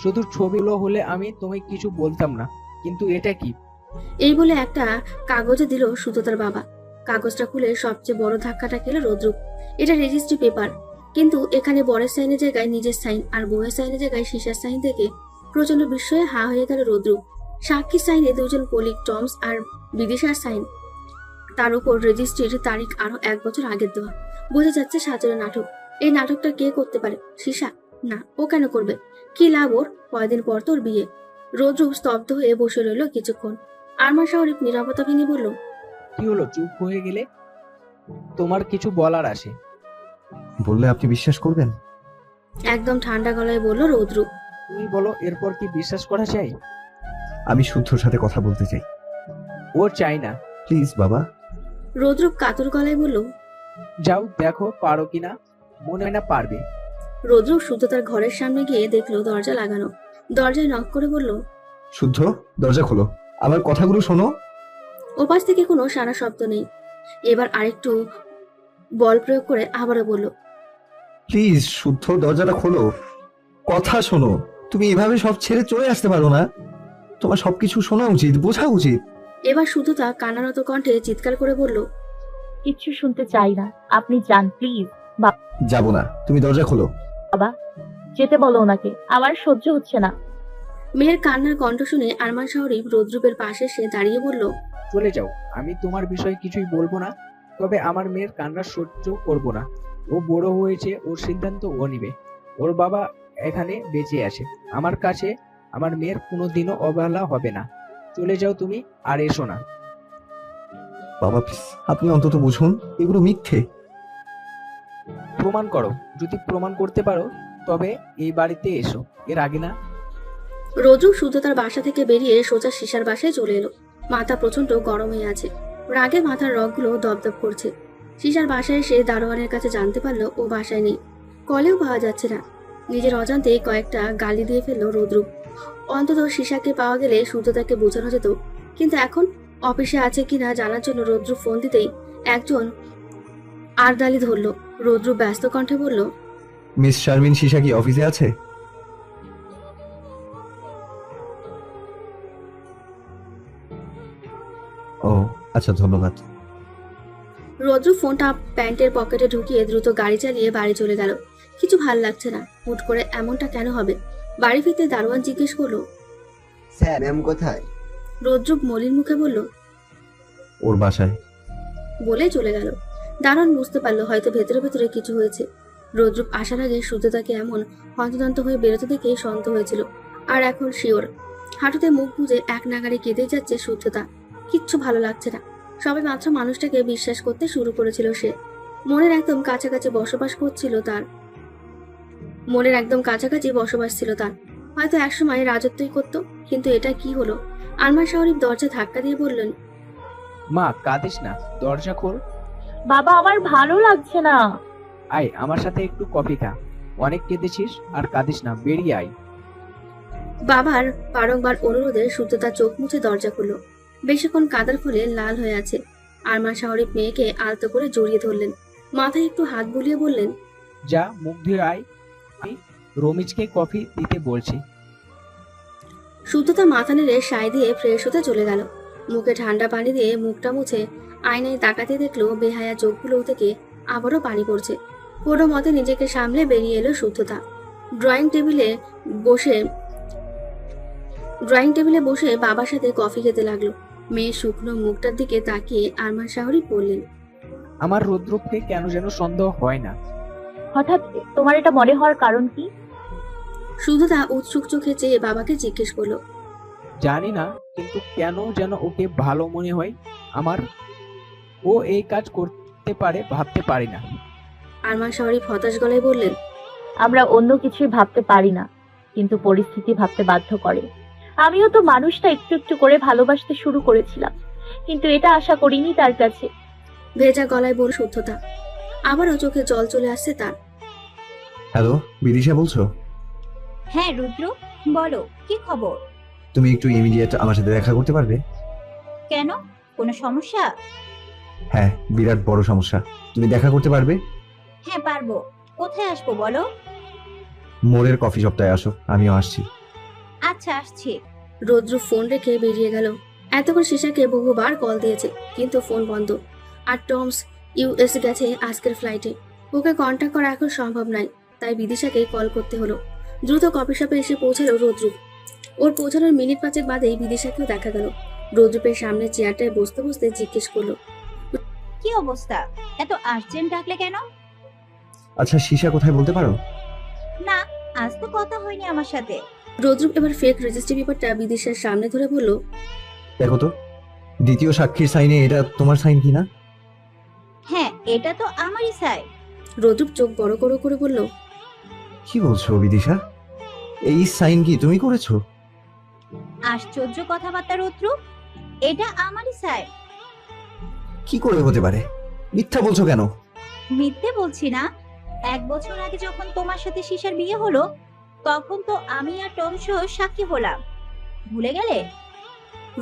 শুধু ছবিগুলো হলে আমি তোমায় কিছু বলতাম না, কিন্তু এটা কি? এই বলে একটা কাগজে দিল সুতোতার বাবা। কাগজটা খুলে সবচেয়ে বড় ধাক্কাটা খেল রৌদ্রুপ। এটা রেজিস্ট্রি পেপার, কিন্তু এখানে বরের সাইনের জায়গায় নিজের সাইন, আর বউয়ের সাইনের জায়গায় সীসার সাইন থেকে প্রচন্ড বিস্ময়ে হা হয়ে গেল রৌদ্রুপ। সাক্ষীর সাইনে 2 জন কলিগ টমস আর বিদিশার সাইন। তার উপর রেজিস্ট্রির তারিখ আরো 1 বছর আগের দেওয়া। বোঝা যাচ্ছে সাজানো নাটক। এই নাটকটা কে করতে পারে? সীসা? না, ও কেন করবে? কি লাভ ওর? কয়দিন পর তোর বিয়ে। রৌদ্রুপ স্তব্ধ হয়ে বসে রইল কিছুক্ষণ। আরমান শাহরিফ নীরবতা ভেঙে বলল, কি হলো, চুপ হয়ে গেলে? তোমার কিছু বলার আছে? বললে আপনি বিশ্বাস করবেন? একদম ঠান্ডা গলায় বলল রৌদ্রুপ। তুমি বলো, এরপর কি বিশ্বাস করা যায়? আমি শুদ্ধর সাথে কথা বলতে চাই। ও চাই না। প্লিজ বাবা। রৌদ্রুপ কাতর গলায় বলল, যাও দেখো পারো কিনা। মনে হয় না পারবে। রৌদ্রুপ শুদ্ধ তার ঘরের সামনে গিয়ে দেখলো দরজা লাগানো। দরজায় নক করে বলল, শুদ্ধ, দরজা খোলো, আমার কথাগুলো শোনো। ওপাশ থেকে কোনো সারা শব্দ নেই। এবার আরেকটু বল প্রয়োগ করে আবারও বলল, প্লিজ শুদ্ধ, দরজাটা খোলো, কথা শোনো। তুমি এভাবে সব ছেড়ে চলে আসতে পারো না। তোমার সবকিছু শোনা উচিত, বোঝা উচিত। এবার শুদ্ধতা কান্নারত কণ্ঠে চিৎকার করে বলল, কিচ্ছু শুনতে চাই না, আপনি যান প্লিজ। যাবো না, তুমি দরজা খোলো। বাবা, যেতে বলো ওনাকে, আমার সহ্য হচ্ছে না। মেয়ের কান্নার কণ্ঠ শুনে আরমান শাহরিফ রৌদ্রুপের পাশে এসে দাঁড়িয়ে বলল, চলে যাও, আমি তোমার বিষয়ে কিছুই বলবো না। তবে আমার মেয়ের কান্না সহ্য করব না। ও বড় হয়েছে, ওর সিদ্ধান্ত ও নিবে। ওর বাবা এখানে বেঁচে আছে। আমার কাছে আমার মেয়ের কোনোদিনও অবহেলা হবে না। চলে যাও তুমি, আর এসো না। বাবা প্লিজ, আপনি অন্তত বুঝুন, এগুলো মিথ্যে। প্রমাণ করো, যদি প্রমাণ করতে পারো তবে এই বাড়িতে এসো, এর আগে না। রৌদ্রুপ শুদ্ধ তার বাসা থেকে বেরিয়ে সোজা সীসার বাসায় চলে এলো। মাথা প্রচন্ড গরম হয়ে আছে। রাগে মাথার রগগুলো দপদপ করছে। সিসার বাসায় এসে দারোয়ানের কাছে জানতে পারলো ও বাসায় নেই, কলেও পাওয়া যাচ্ছে না। নিজের অজান্তে কয়েকটা গালি দিয়ে ফেললো রৌদ্রুপ। অন্তত সিসাকে পাওয়া গেলে সুতোতাকে বোঝানো যেত, কিন্তু এখন অফিসে আছে কিনা জানার জন্য রৌদ্রুপ ফোন দিতেই একজন আরদালি ধরলো। রৌদ্রুপ ব্যস্ত কণ্ঠে বলল, মিস শারমিন সিসা কি অফিসে আছে? ও আচ্ছা, ধন্যবাদ। রৌদ্রুপ ফোনটা প্যান্টের পকেটে ঢুকিয়ে দ্রুত গাড়ি চালিয়ে বাড়ি চলে গেল। কিছু ভাল লাগছে না, হুট করে এমনটা কেন হবে? বাড়ি ফিরতে দারোয়ান জিজ্ঞেস করলো। স্যার ম্যাম কোথায়? রৌদ্রুপ মলিন মুখে বলল, ওর বাসায়। বলে চলে গেল। দারোয়ান বুঝতে পারলো হয়তো ভেতরে ভেতরে কিছু হয়েছে। রৌদ্রুপ আসার আগে সুতোতাকে এমন হন্তদন্ত হয়ে বেরোতে দেখে শান্ত হয়েছিল, আর এখন শিওর। হাঁটুতে মুখ গুজে এক নাগাড়ে কেঁদেই যাচ্ছে সুতোতা। কিচ্ছু ভালো লাগছে না। সবে মাত্র মানুষটাকে বিশ্বাস করতে শুরু করেছিল সে। মনের একদম কাছাকাছি বসবাস ছিল তার। হয়তো একসময় রাজত্বই করত, কিন্তু এটা কি হলো? আরমান শাহরিফ দরজা ধাক্কা দিয়ে বললেন, মা কাঁদিস না, দরজা খোল। বাবা আমার ভালো লাগছে না। আয় আমার সাথে একটু কফি খা। অনেক কেঁদেছিস, আর কাঁদিস না, বেরিয়ে আয়। বাবার বারংবার অনুরোধে সুতোতা চোখ মুছে দরজা খুলল। বেশিক্ষণ কাদার ফলে লাল হয়ে আছে। আরমান শাহরিফ মেয়েকে আলতো করে জড়িয়ে ধরলেন, মাথায় একটু হাত বুলিয়ে বললেন, যা মুখ ধুয়ে আয়, আমি রমিজকে কফি দিতে বলছি। সুতোতা মাথা নেড়ে সায় দিয়ে ফ্রেশ হতে চলে গেল। মুখে ঠান্ডা পানি দিয়ে মুখটা মুছে আয়নায় তাকাতে দেখলো বেহায়া চোখগুলো থেকে আবারও পানি পড়ছে। কোনো মতে নিজেকে সামলে বেরিয়ে এলো সুতোতা। ড্রয়িং টেবিলে বসে বাবার সাথে কফি খেতে লাগলো। মেয়ের শুকনো মুখটার দিকে তাকিয়ে আরমান শাহরিফ বললেন, আমার রৌদ্রকে কেন যেন সন্দেহ হয় না। হঠাৎ তোমার এটা মনে হওয়ার কারণ কি? সুতোতা উৎসুক চোখে চেয়ে বাবাকে জিজ্ঞেস করলো। জানি না, কিন্তু কেন যেন ওকে ভালো মনে হয় আমার। ও এই কাজ করতে পারে ভাবতে পারি না। আরমান শাহরিফ হতাশ গলায় বললেন, আমরা অন্য কিছুই ভাবতে পারি না, কিন্তু পরিস্থিতি ভাবতে বাধ্য করে। আমিও তো মানুষটা একটু একটু করে ভালোবাসতে শুরু করেছিলাম, কিন্তু এটা আশা করিনি তার কাছে। ভেজা গলায় বল শুদ্ধতা। আবারও চোখে জল চলে আসছে তার। হ্যালো, বিদিশা বলছো? হ্যাঁ রুদ্র, বলো কি খবর? তুমি একটু ইমিডিয়েট আমার সাথে দেখা করতে পারবে? কেন, কোনো সমস্যা? হ্যাঁ, বিরাট বড় সমস্যা। তুমি দেখা করতে পারবে? হ্যাঁ পারবো। কোথায় আসবো বলো? মোড়ের কফি শপটায় আসো, আমিও আসছি। আচ্ছা আসছি। রৌদ্র ফোন রেখে বেরিয়ে গেল। এতক্ষণ সিসাকে বহুবার কল দিয়েছে, কিন্তু ফোন বন্ধ। আর টমস ইউএস গেছে আজকের ফ্লাইটে। ওকে কন্ট্যাক্ট করা এখন সম্ভব নয়, তাই বিদিশাকে কল করতে হলো। দ্রুত কফি শপে এসে পৌঁছালো রৌদ্রুপ। ওর পৌঁছানোর মিনিট 5 বাদেই বিদিশাকেও দেখা গেল। রৌদ্রুপের সামনে চেয়ারটায় বসতে বসতে জিজ্ঞেস করলো, কি অবস্থা? এত আর্জেন্ট ডাকলে কেন? আচ্ছা, সিসা কোথায় বলতে পারো? না, আজ তো কথা হয়নি আমার সাথে। রৌদ্রুপ এবার ফেক রেজিস্ট্রি পেপারটা বিদিশার সামনে ধরে বলল, দেখো তো, দ্বিতীয় সাক্ষীর সাইনে এটা তোমার সাইন কিনা? হ্যাঁ, এটা তো আমারই সাইন। রৌদ্রুপ চোখ বড় করে বলল, কি বলছো বিদিশা? এই সাইন কি তুমি করেছো? আশ্চর্য কথাবার্তা রুদ্র, এটা আমারই সাইন। কি করে হতে পারে? মিথ্যা বলছো কেন? মিথ্যে বলছি না। 1 বছর আগে যখন তোমার সাথে শিশার বিয়ে হলো, তখন তো আমি আর টম সহ সাক্ষী হলাম। ভুলে গেলে?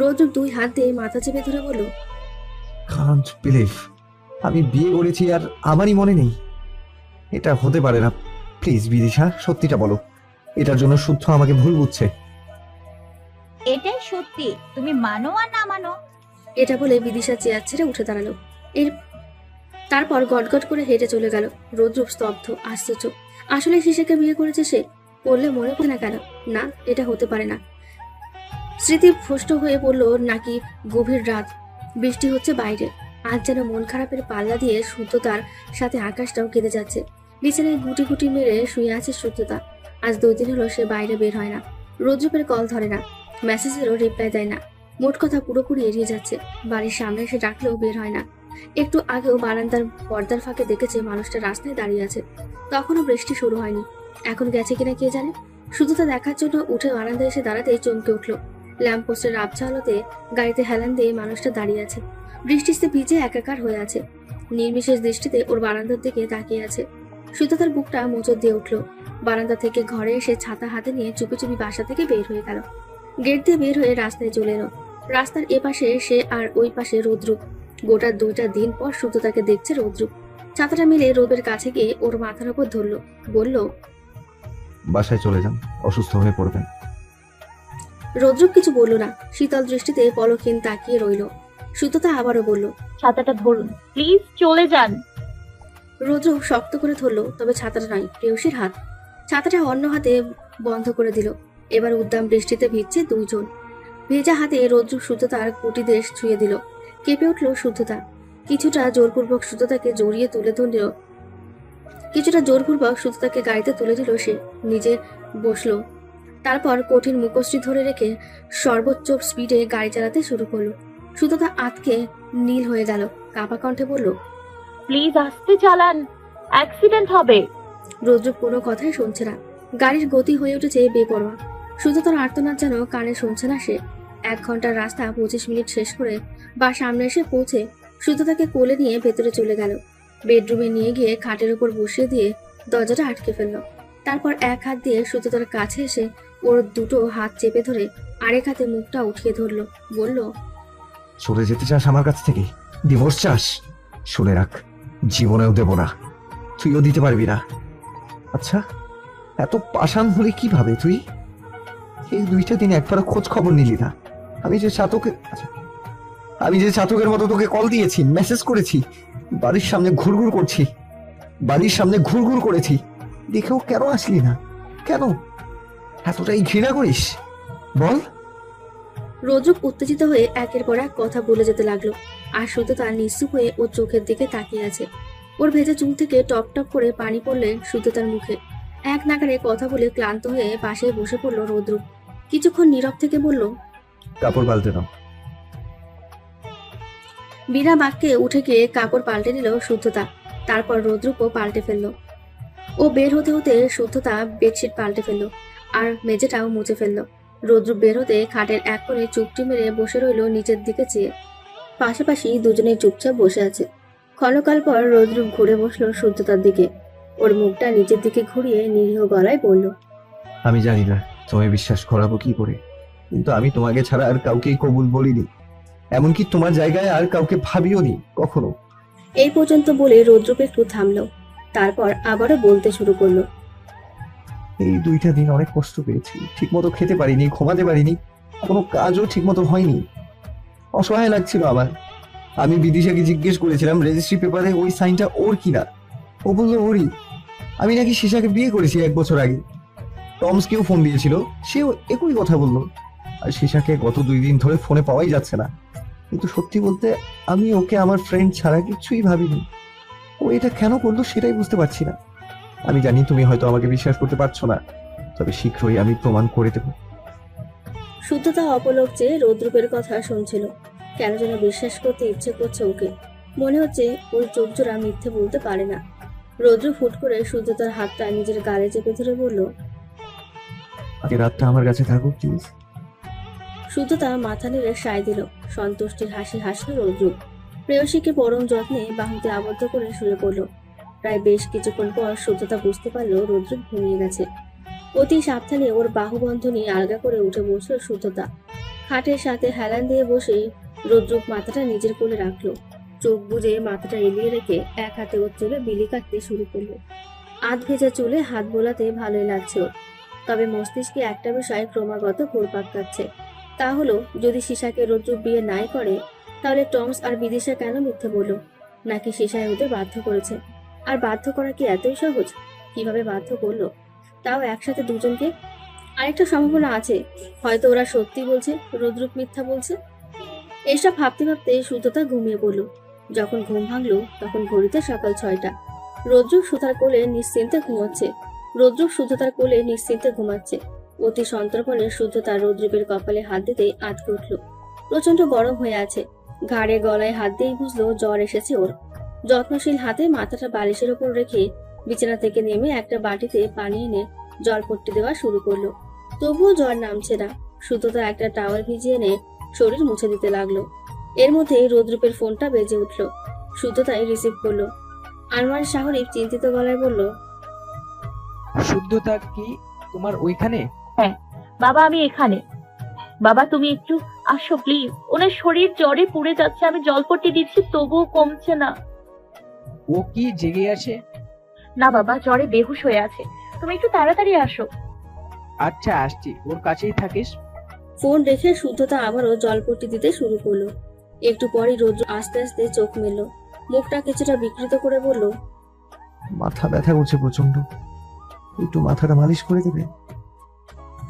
রৌদ্রুপ 2 হাত দিয়ে মাথা চেপে ধরে বলল, কান্ট বিলিভ আমি বিয়ে করেছি আর আমারই মনে নেই। এটা হতে পারে না। প্লিজ বিদিশা, সত্যিটা বলো। এটার জন্য শুদ্ধ আমাকে ভুল বুঝছে। এটাই সত্যি, তুমি মানো আর না মানো। এটা বলে বিদিশা চেয়ার ছেড়ে উঠে দাঁড়ালো। তারপর গটগট করে হেঁটে চলে গেল। রৌদ্রুপ স্তব্ধ, আশ্চর্য। আসলে শিশাকে বিয়ে করেছে সে? করলে মনে পড়ে না কেন? না, এটা হতে পারে না। স্মৃতি ফুষ্ট হয়ে পড়ল নাকি গভীর রাত, বৃষ্টি হচ্ছে বাইরে। আজ যেন মন খারাপের পাল্লা দিয়ে শুদ্ধতার সাথে আকাশটাও কেঁদে যাচ্ছে। বিছানায় গুটি গুটি মেরে শুয়ে আছে শুদ্ধতা। আজ 2 দিন হলো সে বাইরে বের হয় না। রৌদ্রুপের কল ধরে না, মেসেজেরও রিপ্লাই দেয় না। মোট কথা পুরোপুরি এড়িয়ে যাচ্ছে। বাড়ির সামনে এসে ডাকলেও বের হয় না। একটু আগেও বারান্দার পর্দার ফাঁকে দেখেছে মানুষটা রাস্তায় দাঁড়িয়ে আছে। তখনও বৃষ্টি শুরু হয়নি। এখন গেছে কিনা কে জানে। শুধু তা দেখার জন্য উঠে বারান্দায় এসে দাঁড়াতে চমকে উঠল। ল্যাম্পপোস্টের আবছা আলোতে গাড়িতে হেলান দিয়ে মানুষটা দাঁড়িয়ে আছে। বৃষ্টিতে ভিজে একাকার হয়ে আছে। নির্বিশেষ দৃষ্টিতে ওর বারান্দার দিকে তাকিয়ে আছে। সুততার বুকটা মোচড় দিয়ে উঠলো। বারান্দা থেকে ঘরে এসে ছাতা হাতে নিয়ে চুপি চুপি বাসা থেকে বের হয়ে গেল। গেট দিয়ে বের হয়ে রাস্তায় চলে এলো। রাস্তার এপাশে সে আর ওই পাশে রৌদ্রুপ। গোটা 2টা দিন পর সুততাকে দেখছে রৌদ্রুপ। ছাতাটা মিলে রোদের কাছে গিয়ে ওর মাথার উপর ধরলো, বলল, বাসায় চলে যান, অসুস্থ হয়ে পড়বেন। রৌদ্রুপ কিছু বলল না, শীতল দৃষ্টিতে পলকহীন তাকিয়ে রইল। সুততা আবারও বলল। ছাতাটা ধরুন, প্লিজ চলে যান। রৌদ্রুপ শক্ত করে ধরলো, তবে ছাতাটা নয়, প্রেয়সীর হাত। ছাতাটা অন্য হাতে বন্ধ করে দিল। এবার উদ্দাম বৃষ্টিতে ভিজছে দুইজন। ভেজা হাতে রৌদ্রুপ সুততার কুটিদেশ ছুঁয়ে দিল। কেঁপে উঠল সুততা। কিছুটা জোরপূর্বক সুততাকে গাড়িতে তুলে দিল সে। নিজে বসলো। তারপর কঠিন মুখশ্রী ধরে রেখে সর্বোচ্চ স্পিডে গাড়ি চালাতে শুরু করলো। সুততা আতকে নীল হয়ে গেল। কাঁপা কণ্ঠে বলল, প্লিজ আস্তে চালান, অ্যাক্সিডেন্ট হবে। রৌদ্রুপ কোনো কথাই শুনছে না। গাড়ির গতি হয়ে উঠেছে বেপরোয়া। সুততার আর্তনাদ যেন কানে শুনছে না সে। 1 ঘন্টার রাস্তা 25 মিনিট শেষ করে বা সামনে এসে পৌঁছে সুততাকে কোলে নিয়ে ভেতরে চলে গেল। বেডরুমে নিয়ে গিয়ে খাটের উপর বসিয়ে দিয়ে দরজাটা আটকে ফেলল। তারপর এক হাত দিয়ে সুততার কাছে এসে ওর 2টো হাত চেপে ধরে আরেক হাতে মুখটা উঠিয়ে ধরলো, বলল, চলে যেতে চাস আমার কাছ থেকে? ডিভোর্স চাস? শুনে রাখ, জীবনেও দেব না, তুইও দিতে পারবি না। আচ্ছা, এত পাষাণ হলে কিভাবে তুই? এই 2টা দিন একবার খোঁজ খবর নিলি না? আমি যে চাতকের মতো তোকে কল দিয়েছি, মেসেজ করেছি, বাড়ির সামনে ঘুরঘুর করেছি, দেখেও কেন আসলি না? কেন এতটাই ঘৃণা করিস বল? রৌদ্রুপ উত্তেজিত হয়ে একের পর এক কথা বলে যেতে লাগলো। আর সুততা নিশ্চুপ হয়ে ওর চোখের দিকে তাকিয়ে আছে। ওর ভেজা চুল থেকে টপ টপ করে পানি পড়লে সুততার মুখে। এক নাগারে কথা বলে ক্লান্ত হয়ে পাশে বসে পড়লো রৌদ্রুপ। কিছুক্ষণ নীরব থেকে বলল, কাপড় পাল্টে নাও। বিনা বাক্যে উঠে গিয়ে কাপড় পাল্টে নিল শুদ্ধতা। তারপর রৌদ্রুপও পাল্টে ফেললো। ও বের হতে হতে শুদ্ধতা বেডশিট পাল্টে ফেললো আর মেঝেটাও মুছে ফেললো। রৌদ্রুপ বের হতে খাটের এক কোণে চুপটি মেরে বসে রইল নিচের দিকে চেয়ে। পাশাপাশি দুজনেই চুপচাপ বসে আছে। ক্ষণকাল পর রৌদ্রুপ ঘুরে বসলো শুদ্ধতার দিকে। ওর মুখটা নিচের দিকে ঘুরিয়ে নিরীহ গলায় বলল, আমি জানি না তোমায় বিশ্বাস করাবো কি করে, কিন্তু আমি তোমাকে ছাড়া আর কাউকেই কবুল বলিনি, এমনকি তোমার জায়গায় আর কাউকে ভাবিও নি কখনো। এই পর্যন্ত বলে রৌদ্রুপ একটু থামলো। তারপর আবারও বলতে শুরু করলো, এই 2টা দিন অনেক কষ্ট পেয়েছি, ঠিক মতো খেতে পারিনি, ঘুমাতে পারিনি, কোনো কাজও ঠিক মতো হয়নি। অসহায় লাগছিল আমার। আমি বিদিশাকে জিজ্ঞেস করেছিলাম রেজিস্ট্রি পেপারে ওই সাইনটা ওর কিনা। ও বললো ওরই। আমি নাকি শিশাকে বিয়ে করেছি 1 বছর আগে। টমসকেও ফোন দিয়েছিল, সেও একই কথা বললো। আর শিশাকে গত 2 দিন ধরে ফোনে পাওয়াই যাচ্ছে না। কিন্তু সত্যি বলতে আমি ওকে আমার ফ্রেন্ড ছাড়া কিছুই ভাবিনি। ও এটা কেন করলো সেটাই বুঝতে পারছি না। আমি জানি তুমি হয়তো আমাকে বিশ্বাস করতে পারছো না, তবে শীঘ্রই আমি প্রমাণ করে দেব। শুদ্ধতা অপলক চেয়ে রৌদ্রুপের কথা শুনছিল। কেন যেন বিশ্বাস করতে ইচ্ছে করছে ওকে। মনে হচ্ছে ওই চোখ জোড়া মিথ্যে বলতে পারে না। রৌদ্র ফুট করে শুদ্ধতার হাতটা নিজের গালে চেপে ধরে বলল, আজকে রাতটা আমার কাছে থাকুক প্লিজ। শুদ্ধতা মাথা নেড়ে সায় দিল। সন্তুষ্টির হাসি হাসল রৌদ্রুপ। প্রেয়সীকে পরম যত্নে বাহুতে আবদ্ধ করে শুয়ে পড়ল। প্রায় বেশ কিছুক্ষণ পর শুদ্ধতা বুঝতে পারল রৌদ্রুপ ঘুমিয়ে গেছে। অতি সাবধানে ওর বাহুবন্ধনী আলগা করে উঠে বসল শুদ্ধতা। খাটের সাথে হেলান দিয়ে বসে রৌদ্রুপ মাথাটা নিজের কোলে রাখলো। চোখ বুজে মাথাটা এলিয়ে রেখে এক হাতে ওর চুলে বিলি কাটতে শুরু করলো। আধ ভেজা চুলে হাত বোলাতে ভালোই লাগছে ওর। তবে মস্তিষ্কে একটা বিষয় ক্রমাগত ঘুরপাক খাচ্ছে। তা হলো, যদি শিশাকে রৌদ্রুপ বিয়ে নাই করে, তাহলে টমস আর বিদিশা কেন মিথ্যে বলল? নাকি শিশায় ওদের বাধ্য করেছে? আর বাধ্য করা কি এতই সহজ? কিভাবে বাধ্য করলো, তাও একসাথে দুজনকে? আরেকটা সম্ভাবনা আছে, হয়তো ওরা সত্যি বলছে, রৌদ্রুপ মিথ্যা বলছে। এসব ভাবতে ভাবতে শুদ্ধতা ঘুমিয়ে পড়ল। যখন ঘুম ভাঙলো তখন ঘড়িতে সকাল 6টা। রৌদ্রুপ সুতার কোলে নিশ্চিন্তে ঘুমাচ্ছে। অতি সন্তর্পণে শুদ্ধতা রৌদ্রুপের কপালে হাত দিতে আটকে উঠল। প্রচন্ড গরম হয়ে আছে। ঘাড়ে গলায় হাত দিয়েই বুঝলো জ্বর এসেছে ওর। যত্নশীল হাতে মাথাটা বালিশের ওপর রেখে বিছানা থেকে নেমে একটা বাটিতে পানি এনে জলপট্টি দেওয়া শুরু করলো। তবুও জ্বর নামছে না। শুদ্ধতা একটা টাওয়াল ভিজিয়ে এনে শরীর মুছে দিতে লাগলো। এর মধ্যেই রোদ্রুপের ফোনটা বেজে উঠল। শুদ্ধতাই রিসিভ করলো। আনোয়ার শাহরিফ চিন্তিত গলায় বলল, শুদ্ধতা কি তোমার ওইখানে? বাবা আমি এখানে। বাবা তুমি একটু আসো প্লিজ, ওনার শরীর জ্বরে পুড়ে যাচ্ছে, আমি জলপট্টি দিচ্ছি তবুও কমছে না। ও কি জেগে আছে? না বাবা, জ্বরে বেহুশ হয়ে আছে, তুমি একটু তাড়াতাড়ি আসো। আচ্ছা আসছি, ওর কাছেই থাকিস। ফোন রেখে শুদ্ধতা আবারও জলপট্টি দিতে শুরু করলো। একটু পরই রোদ্র আস্তে আস্তে চোখ মেলল, মুখটা কিছুটা বিকৃত করে বলল, মাথা ব্যথা করছে প্রচন্ড, একটু মাথাটা মালিশ করে দেবে?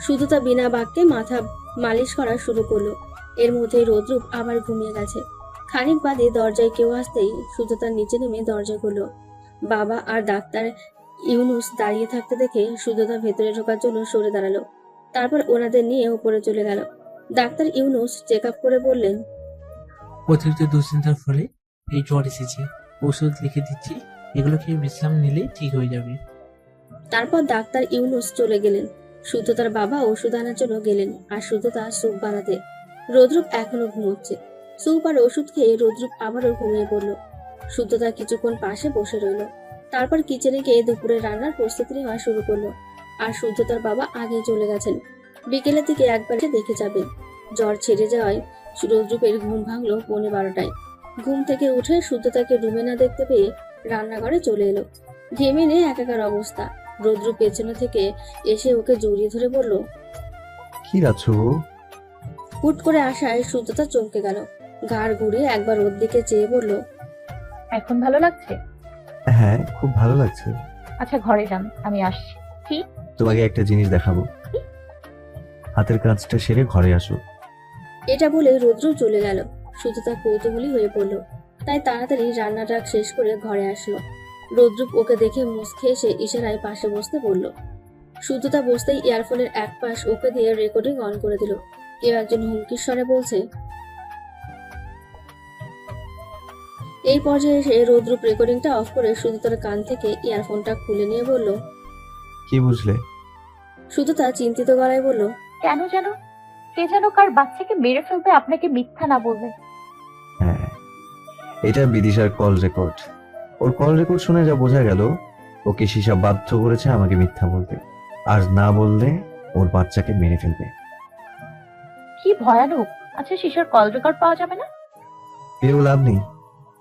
শুদ্ধতা বিনা বাক্যে মাথা মালিশ করা শুরু করলো। এর মধ্যেই রোদ্রুপ আবার ঘুমিয়ে গেছে। খানিক বাদে দরজায় কেউ আসতেই শুদ্ধতার নিচে নেমে দরজা খুলল। বাবা আর ডাক্তার ইউনুস দাঁড়িয়ে থাকতে দেখে শুদ্ধতা ভেতরে ঢোকার জন্য সরে দাঁড়ালো। তারপর ওনাদের নিয়ে উপরে চলে গেল। ডাক্তার ইউনুস চেক আপ করে বললেন, অতিরিক্ত দুশ্চিন্তার ফলে এই জ্বর এসেছে, ওষুধ লিখে দিচ্ছি, এগুলো খেয়ে বিশ্রাম নিলে ঠিক হয়ে যাবে। তারপর ডাক্তার ইউনুস চলে গেলেন। শুদ্ধতার বাবা ওষুধ আনার জন্য গেলেন আর শুদ্ধতা স্যুপ বানাতে। রোদ্রুপ এখনো ঘুমোচ্ছে। স্যুপ আর ওষুধ খেয়ে রোদ্রুপ আবারও ঘুমিয়ে পড়ল। শুদ্ধতা কিছুক্ষণ পাশে বসে রইল। তারপর কিচেনে গিয়ে দুপুরে রান্নার প্রস্তুতি নেওয়া শুরু করলো। আর শুদ্ধতার বাবা আগে চলে গেছেন, বিকেলের দিকে একবার এসে দেখে যাবেন। জ্বর ছেড়ে যাওয়ায় রোদ্রুপের ঘুম ভাঙলো 11:30টায়। ঘুম থেকে উঠে শুদ্ধতাকে রুমে না দেখতে পেয়ে রান্নাঘরে চলে এলো। ঘেমে নিয়ে একাকার অবস্থা। রোদ্রু পেছনে থেকে এসে ওকে জড়িয়ে ধরে বলল, কি রাখছো? হুট করে আসায় শুদ্ধতা চমকে গেল। ঘাড় ঘুরিয়ে একবার ওর দিকে চেয়ে বলল, এখন ভালো লাগছে? হ্যাঁ, খুব ভালো লাগছে। আচ্ছা ঘরে যান, আমি আসছি। তোমাকে একটা জিনিস দেখাবো, হাতের কাজটা সেরে ঘরে আসো। এটা বলে রোদ্রু চলে গেল। শুদ্ধতা কৌতূহলী হয়ে পড়ল, তাই তাড়াতাড়ি রান্নাটা শেষ করে ঘরে আসলো। রোদ্রুপ ওকে দেখে মুচকে এসে ইশারায় পাশে বসতে বলল। শুদ্ধতা বসতেই ইয়ারফোনের এক পাশ ওকে দিয়ে রেকর্ডিং অন করে দিল। কেউ একজন হুমকির স্বরে বলছে। এই পর্যায়ে এসে রোদ্রুপ রেকর্ডিংটা অফ করে শুদ্ধতার কান থেকে ইয়ারফোনটা খুলে নিয়ে বলল। কি বুঝলে? শুদ্ধতা চিন্তিত গলায় বলল, কেন যেন কে যেন কার বাচ্চাকে মেরে ফেলবে আপনাকে মিথ্যা না বলবে। হ্যাঁ, এটা বিদিশার কল রেকর্ড। ওর কল রেকর্ড শুনে যা বোঝা গেল, ওকে সিসা বাধ্য করেছে আমাকে মিথ্যা বলতে, আর না বললে ওর বাচ্চাকে মেরে ফেলবে। কি ভয়ানক। আচ্ছা শিশার কল রেকর্ড পাওয়া যাবে না? পেয়েও লাভ নেই,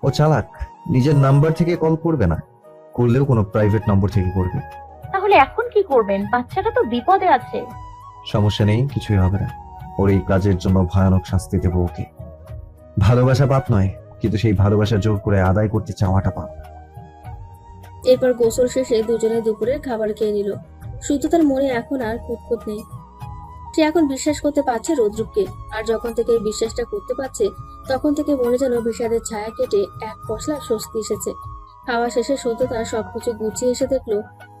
ও চালাক। নিজের নাম্বার থেকে কল করবে না, করলেও কোনো প্রাইভেট নম্বর থেকে করবে। তাহলে এখন কি করবেন? বাচ্চাটা তো বিপদে আছে। সমস্যা নেই, কিছুই হবে না। ওর এই কাজের জন্য ভয়ানক শাস্তি দেবো ওকে। ভালোবাসা পাপ নয়, কিন্তু সেই ভালোবাসা জোর করে আদায় করতে চাওয়াটা পাপ। এরপর গোসল শেষে দুজনে দুপুরের খাবার খেয়ে নিল। শুদ্ধতার মনে এখন আর খুঁতখুত নেই। সে এখন বিশ্বাস করতে পারছে রোদ্রুপকে। আর যখন থেকে এই বিশ্বাসটা করতে পারছে, তখন থেকে মনে যেন বিষাদের ছায়া কেটে এক পশলা স্বস্তি এসেছে। খাওয়া শেষে শুদ্ধতা সবকিছু গুছিয়ে এসে দেখলো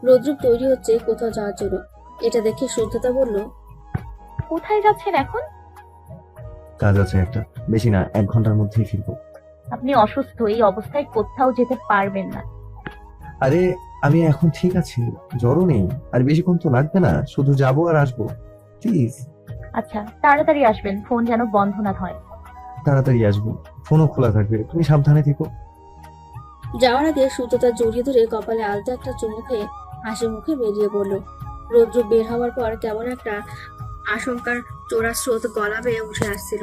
রোদ্রুপ তৈরি হচ্ছে কোথাও যাওয়ার জন্য। এটা দেখে শুদ্ধতা বলল, কোথায় যাচ্ছেন এখন? কাজ আছে একটা, বেশি না, 1 ঘন্টার মধ্যেই ফিরবো। আপনি অসুস্থ, এই অবস্থায় কোথাও যেতে পারবেন না। আরে আমি এখন ঠিক আছি, জ্বরও নেই, আর বেশিক্ষণ তো লাগবে না, শুধু যাবো আর আসবো, প্লিজ। আচ্ছা তাড়াতাড়ি আসবেন, ফোন যেন বন্ধ না হয়। তাড়াতাড়ি আসবো, ফোনও খোলা থাকবে, তুমি সাবধানে থেকো। যাওয়ার আগে শুদ্ধতা জড়িয়ে ধরে কপালে আলতো একটা চুমু খেয়ে হাসি মুখে বেরিয়ে পড়ল। রৌদ্র বের হওয়ার পর কেমন একটা আশঙ্কার চোরা স্রোত গলা বেয়ে উঠে আসছিল।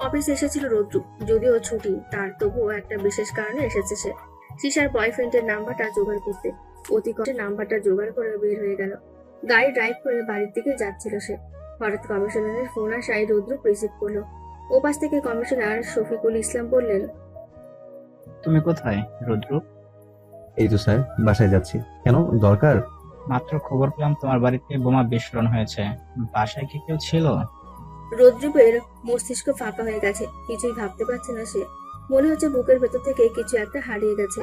অফিস এসেছিল রৌদ্র, যদিও ছুটি তার, তবুও একটা বিশেষ কারণে এসেছে সে। সিসার বয়ফ্রেন্ডের নাম্বারটা জোগাড় করতে অতি কষ্টে নাম্বারটা জোগাড় করে বের হয়ে গেল। গাড়ি ড্রাইভ করে বাড়ির দিকে যাচ্ছিল সে। হঠাৎ কমিশনারের ফোন আসায় রৌদ্র রিসিভ করলো। ওপাশ থেকে কমিশনার শফিকুল ইসলাম বললেন, তুমি কোথায় রুদ্র? এই তো স্যার, বাসায় যাচ্ছি। কেন, দরকার? মাত্র খবর পেলাম তোমার বাড়িতে বোমা বিস্ফোরণ হয়েছে, বাসায় কি কেউ ছিল? রৌদ্রীপের মস্তিষ্ক ফাঁকা হয়ে গেছে, কিছুই ভাবতে পারছে না সে। মনে হচ্ছে বুকের ভেতর থেকে কিছু একটা হারিয়ে গেছে।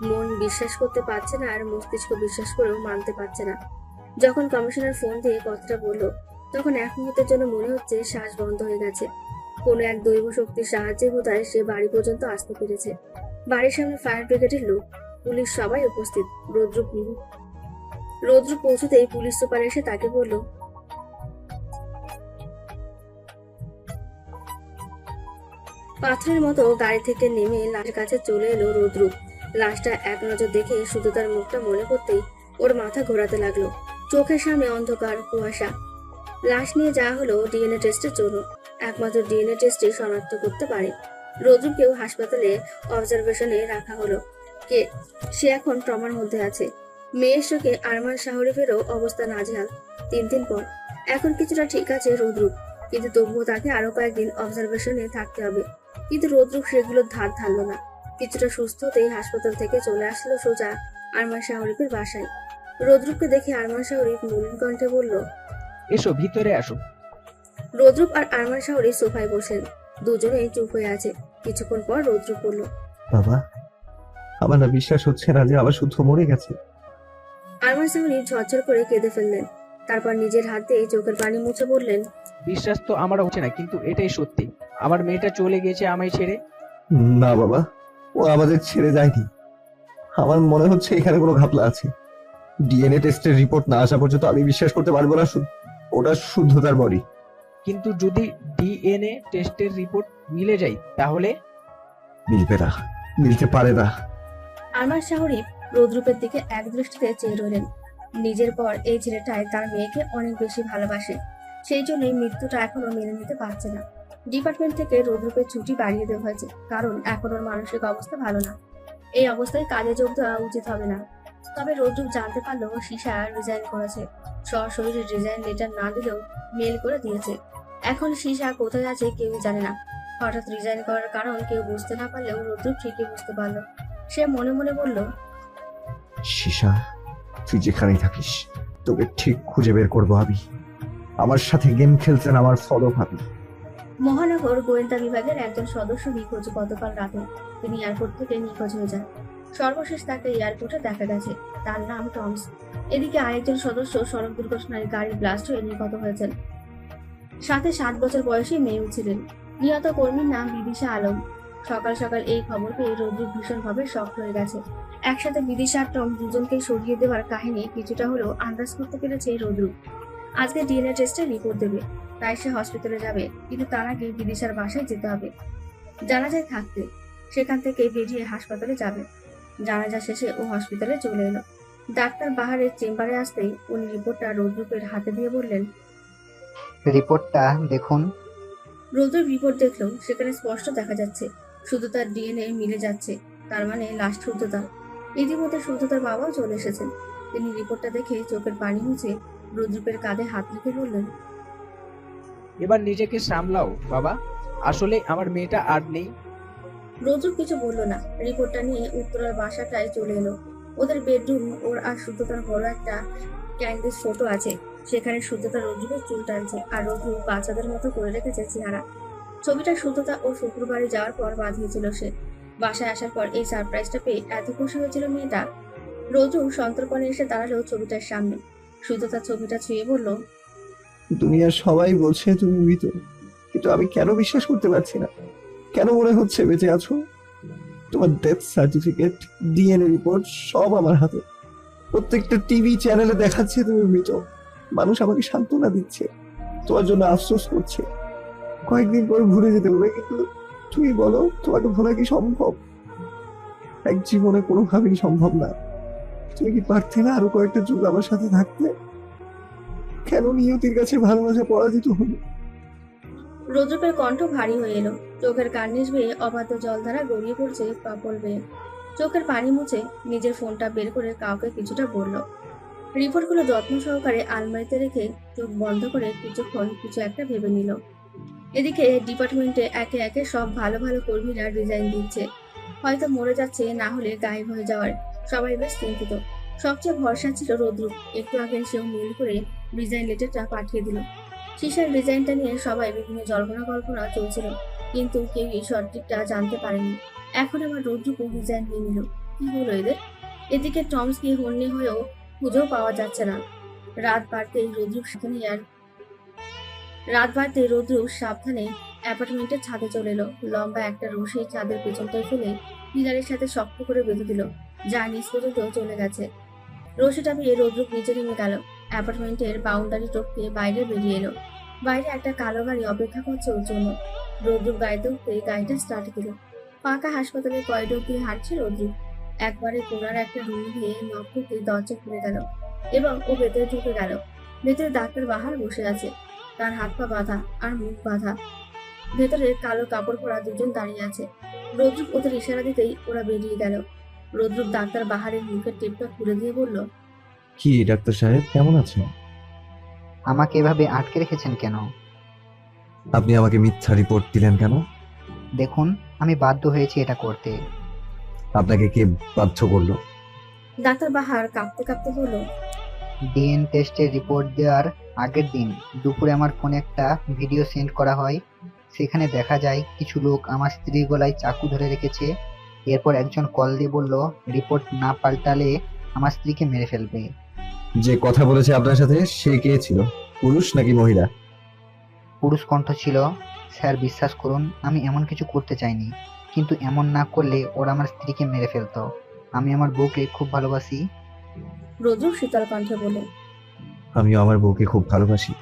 মন বিশ্বাস করতে পারছে না আর মস্তিষ্ক বিশ্বাস করেও মানতে পারছে না। যখন কমিশনার ফোন দিয়ে কথাটা বললো, তখন এক মুহূর্তের জন্য মনে হচ্ছে শ্বাস বন্ধ হয়ে গেছে। কোনো এক দৈব শক্তির সাহায্যে বোধহয় সে বাড়ি পর্যন্ত আসতে পেরেছে। বাড়ির সামনে ফায়ার ব্রিগেডের লোক, পুলিশ সবাই উপস্থিত। রৌদ্র পৌঁছতেই পুলিশ সুপার এসে তাকে বলল, পাথরের মতো গাড়ি থেকে নেমে লাশের কাছে চলে এলো রুদ্রু। লাশটা এক নজর দেখে শুধু তার মুখটা মনে করতেই ওর মাথা ঘোরাতে লাগলো। চোখের সামনে অন্ধকার কুয়াশা। লাশ নিয়ে যাওয়া হলো ডিএনএ টেস্টের জন্য। একমাত্র ডিএনএ টেস্টে শনাক্ত করতে পারে। রোদ্রুকেও হাসপাতালে অবজারভেশনে রাখা হলো। সে এখন ট্রমার মধ্যে আছে। মেয়ের শোকে আরমান শাহরিফেরও অবস্থা নাজেহাল। 3 দিন পর এখন কিছুটা ঠিক আছে রোদ্রু, কিন্তু তবুও তাকে আরো কয়েকদিন অবজারভেশনে থাকতে হবে। কিন্তু রোদ্রু সেগুলোর ধার ধারল না। কিছুটা সুস্থ হতেই হাসপাতাল থেকে চলে আসলো সোজা আরমান শাহরিফের বাসায়। রোদ্রুপকে দেখে আরমান শাহরিফ মলিন কণ্ঠে বলল, এসো ভিতরে আসো। রোদ্রুপ আর আরমান শাহরিফ সোফায় বসেন। দুজনেই চুপ হয়ে আছে। কিছুক্ষণ পর রোদ্রুপ বলল, বাবা, আমার না বিশ্বাস হচ্ছে না যে আবার শুদ্ধ মরে গেছে। আরমান শাহরিফ ঝরঝর করে কেঁদে ফেললেন। তারপর নিজের হাত দিয়ে চোখের পানি মুছে বললেন, বিশ্বাস তো আমার হচ্ছে না, কিন্তু এটাই সত্যি। আমার মেয়েটা চলে গেছে আমায় ছেড়ে। না বাবা, ও আমাদের ছেড়ে যায়নি। আমার মনে হচ্ছে এখানে কোনো ঘাপলা আছে। ডিএনএ টেস্টের রিপোর্ট না আসা পর্যন্ত আমি বিশ্বাস করতে পারবো না ওটা শুদ্ধতার বডি। কিন্তু যদি ডিএনএ টেস্টের রিপোর্ট মিলে যায় তাহলে? মিলবে না, মিলতে পারে না। আরমান শাহরিফ রোদ্রুপের দিকে এক দৃষ্টিতে চেয়ে রইলেন। নিজের পর এই ছেলেটাই তার মেয়েকে অনেক বেশি ভালোবাসে, সেই জন্যই মৃত্যুটা এখনো মেনে নিতে পারছে না। ডিপার্টমেন্ট থেকে রোদ্রুপের ছুটি বাড়িয়ে দেওয়া হয়েছে, কারণ এখন ওর মানসিক অবস্থা ভালো না। এই অবস্থায় কাজে যোগ দেওয়া উচিত হবে না। তবে রোদ্রুপ জানতে পারলো শিশা রিজাইন করেছে। সশরীরে রিজাইন লেটার না দিলেও মেল করে দিয়েছে। এখন শিশা কোথায় আছে কেউই জানে না। হঠাৎ রিজাইন করার কারণ কেউ বুঝতে না পারলেও রোদ্রুপ ঠিকই বুঝতে পারলো। সে মনে মনে বলল, শিশা, তুই যেখানেই থাকিস তোকে ঠিক খুঁজে বের করবো আমি। আমার সাথে গেম খেলছেন আমার ফলো ভাবি। মহানগর গোয়েন্দা বিভাগের একজন সদস্য নিখোঁজ গতকাল রাতে। তিনি এয়ারপোর্ট থেকে নিখোঁজ হয়ে যান। সর্বশেষ তাকে এয়ারপোর্টে দেখা গেছে। তার নাম টমস। এদিকে আরেকজন সদস্য সড়ক দুর্ঘটনায় গাড়ি ব্লাস্ট হয়ে নিহত হয়েছেন। সাথে 7 বছর বয়সী মেয়েও ছিলেন। নিহত কর্মীর নাম বিদিশা আলম। সকাল সকাল এই খবর পেয়ে রোদ্রুপ ভীষণভাবে শক হয়ে গেছে। একসাথে বিদিশা আর টম দুজনকে সরিয়ে দেওয়ার কাহিনী কিছুটা হলেও আন্দাজ করতে পেরেছে রোদ্রুপ। আজকে ডিএনএ টেস্টের রিপোর্ট দেবে, তাই সে হসপিটালে যাবে। কিন্তু তার আগে বিদিশার বাসায় যেতে হবে জানাজায় থাকতে। সেখান থেকে বেরিয়ে হাসপাতালে যাবে। জানাজা শেষে ও হসপিটালে চলে এলো। ডাক্তার বাহারের চেম্বারে আসতেই উনি রিপোর্টটা রোদ্রুপের হাতে দিয়ে বললেন, রিপোর্টটা দেখুন। রোদ্রুপ রিপোর্ট দেখলো। সেখানে স্পষ্ট দেখা যাচ্ছে শুধু তার ডিএনএ মিলে যাচ্ছে। তার মানে লাস্ট শুদ্ধতা। ইতিমধ্যে শুদ্ধতার বাবাও চলে এসেছেন। তিনি রিপোর্টটা দেখে চোখের পানি মুছে রোদ্রুপের কাঁধে হাত রেখে বললেন, এবার নিজেকে সামলাও বাবা, আসলে আমার মেয়েটা আর নেই। রোদ্রুপ কিছু বলল না। রিপোর্টটা নিয়ে উত্তরার বাসাটায় চলে এলো। ওদের বেডরুম ওর আর শুদ্ধতার বড় একটা ক্যান্ডিস ফটো আছে। সেখানে শুদ্ধতা রোদ্রুপের চুল টানছে আর রোদ্রুপ বাচ্চাদের মতো করে রেখেছে চেহারা। ছবিটা শুদ্ধতা ও শুক্রবারে যাওয়ার পর বাঁধিয়েছিল সে। বাসায় আসার পর এই সারপ্রাইজটা পেয়ে এত খুশি হয়েছিল মেয়েটা। রোদ্রুপ সন্তর্পণে এসে দাঁড়ালো ছবিটার সামনে। শুদ্ধতা ছবিটা ছুঁয়ে বলল, দুনিয়ার সবাই বলছে তুমি মৃত, কিন্তু আমি কেন বিশ্বাস করতে পারছি না? কেন মনে হচ্ছে বেঁচে আছো? তোমার ডেথ সার্টিফিকেট, ডিএনএ রিপোর্ট সব আমার হাতে। প্রত্যেকটা টিভি চ্যানেলে দেখাচ্ছে তুমি মৃত। মানুষ আমাকে সান্ত্বনা দিচ্ছে, তোমার জন্য আফসোস করছে। কয়েকদিন পর ভুলে যেতে হবে, কিন্তু তুমি বলো তোমাকে ভোলা কি সম্ভব? এক জীবনে কোনোভাবেই সম্ভব না। তুমি কি পারতে না আরো কয়েকটা যুগ আমার সাথে থাকতে? কেন নিয়তির কাছে ভালোবাসা পরাজিত হলো? রোদ্রুপের কণ্ঠ ভারী হয়ে এলো। চোখের কার্নিশ বেয়ে অবাধ্য জলধারা গড়িয়ে পড়ছে পাপল বেয়ে। চোখের পানি মুছে নিজের ফোনটা বের করে কাউকে কিছুটা বলল। রিপোর্টগুলো যত্ন সহকারে আলমারিতে রেখে চোখ বন্ধ করে কিছুক্ষণ কিছু একটা ভেবে নিল। এদিকে ডিপার্টমেন্টে একে একে সব ভালো ভালো কর্মীরা রিজাইন দিচ্ছে। হয়তো মরে যাচ্ছে, না হলে গায়েব হয়ে যাওয়ার। সবাই বেশ চিন্তিত। সবচেয়ে ভরসা ছিল রোদ্রুপ। একটু আগে সেও মেল করে রিজাইন লেটারটা পাঠিয়ে দিল। শিশার রিজাইনটা নিয়ে সবাই বিভিন্ন জল্পনা কল্পনা চলছিল, কিন্তু কেউই সঠিকটা জানতে পারেনি। এখন আবার রোদ্রুপও রিজাইন নিয়ে নিল। কি হলো এদের? এদিকে টমসকে হন্যে হয়েও খুঁজেও পাওয়া যাচ্ছে না। রাত বাড়তেই রোদ্রুপ সাবধানে অ্যাপার্টমেন্টের ছাদে চলে এলো। লম্বা একটা রশি ছাদের পেছনটায় ফেলে পিলারের সাথে শক্ত করে বেঁধে দিল, যা নিচ পর্যন্ত চলে গেছে। রশিটা পেয়ে রোদ্রুপ নিচে নেমে গেল। অ্যাপার্টমেন্টের বাউন্ডারি টপকে বাইরে বেরিয়ে এলো। বাইরে একটা কালো গাড়ি অপেক্ষা করছে ওর জন্য। রৌদ্রুপ গাড়িতে উঠতে গাড়িটা স্টার্ট দিল। ফাঁকা হাসপাতালের করিডোর দিয়ে হাঁটছে রৌদ্রুপ। একবারে কোনার একটা রুম দিয়ে নক করতে দরজা খুলে গেল এবং ও ভেতরে ঢুকে গেল। ভেতরে ডাক্তার বাহার বসে আছে, তার হাত পা বাঁধা আর মুখ বাঁধা। ভেতরে কালো কাপড় পরা দুজন দাঁড়িয়ে আছে। রৌদ্রুপ ওদের ইশারা দিতেই ওরা বেরিয়ে গেল। রৌদ্রুপ ডাক্তার বাহারের মুখের টেপটা খুলে দিয়ে বলল, কি ডাক্তার সাহেব, কেমন আছেন? আমাকে এভাবে আটকে রেখেছেন কেন? আপনি আমাকে মিথ্যা রিপোর্ট দিলেন কেন? দেখুন, আমি বাধ্য হয়েছি এটা করতে। আপনাকে কে বাধ্য করলো? ডাক্তার বাহার কাঁপতে কাঁপতে বলল, ডিএনএ টেস্টের রিপোর্ট দেওয়ার আগের দিন দুপুরে আমার ফোনে একটা ভিডিও সেন্ড করা হয়। সেখানে দেখা যায় কিছু লোক আমার স্ত্রীর গলায় চাকু ধরে রেখেছে। এরপর একজন কল দিয়ে বলল, রিপোর্ট না পাল্টালে আমার স্ত্রীকে মেরে ফেলবে। যে কথা বলেছে আপনার সাথে সে কে ছিল, পুরুষ নাকি মহিলা? পুরুষ কণ্ঠ ছিল। স্যার, বিশ্বাস করুন, আমি এমন কিছু করতে চাইনি, কিন্তু এমন না করলে ওরা আমার স্ত্রীকে মেরে ফেলতো। আমি আমার বউকে খুব ভালোবাসি। রৌদ্রুপ শীতল কণ্ঠে বলল, আমিও আমার বউকে খুব ভালোবাসি।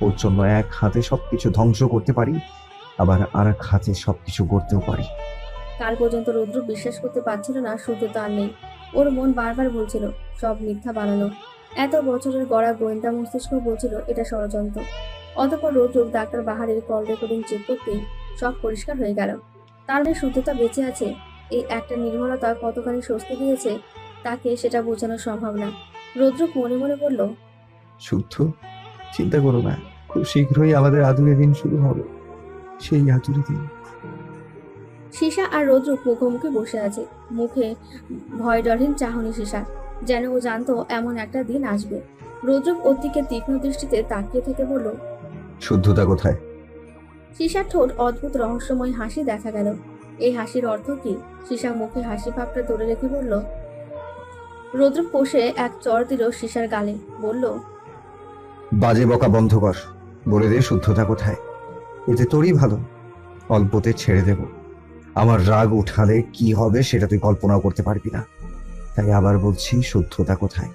ওর জন্য এক হাতে সবকিছু ধ্বংস করতে পারি, আবার আর এক হাতে সবকিছু গড়তেও পারি। কাল পর্যন্ত রৌদ্রুপ বিশ্বাস করতে পারছিল না শুদ্ধতা আর নেই। ওর মন বারবার বলছিল সব মিথ্যা বানানো। এত বছরের গড়া গোয়েন্দা মস্তিষ্ক বলছিল এটা ষড়যন্ত্র। অতঃপর রৌদ্রুপ ডাক্তার বাহারের কল রেকর্ডিং চেক করতেই সব পরিষ্কার হয়ে গেল। তার মানে শুদ্ধতা বেঁচে আছে। এই একটা নির্ভরতা কতখানি স্বস্তি দিয়েছে তাকে সেটা বোঝানো সম্ভব না। রৌদ্রুপ মনে মনে বলল, শুদ্ধ, চিন্তা করো না, খুব শীঘ্রই আমাদের আদুরে দিন শুরু হবে। সেই আদুরে দিন। সীসা আর রৌদ্রুপ মুখোমুখি বসে আছে। মুখে ভয় ডরহীন চাহনি সীসার, যেন ও জানতো এমন একটা দিন আসবে। রৌদ্রুপ ওর দিকে তীক্ষ্ণ দৃষ্টিতে তাকিয়ে থেকে বলল, শুদ্ধতা কোথায়? সীসার ঠোঁট অদ্ভুত রহস্যময় হাসি দেখা গেল। এই হাসির অর্থ কি? সীসা মুখে হাসি ভাবটা ধরে রেখে বলল। রৌদ্রুপ কষে এক চড় দিল সীসার গালে, বলল, বাজে বকা বন্ধ কর, বলে দে শুদ্ধতা কোথায়। এতে তোরই ভালো, অল্পতে ছেড়ে দেব। আমার রাগ উঠালে কি হবে সেটা তুই কল্পনাও করতে পারবি না। তাই আবার বলছি, শুদ্ধতা কোথায়?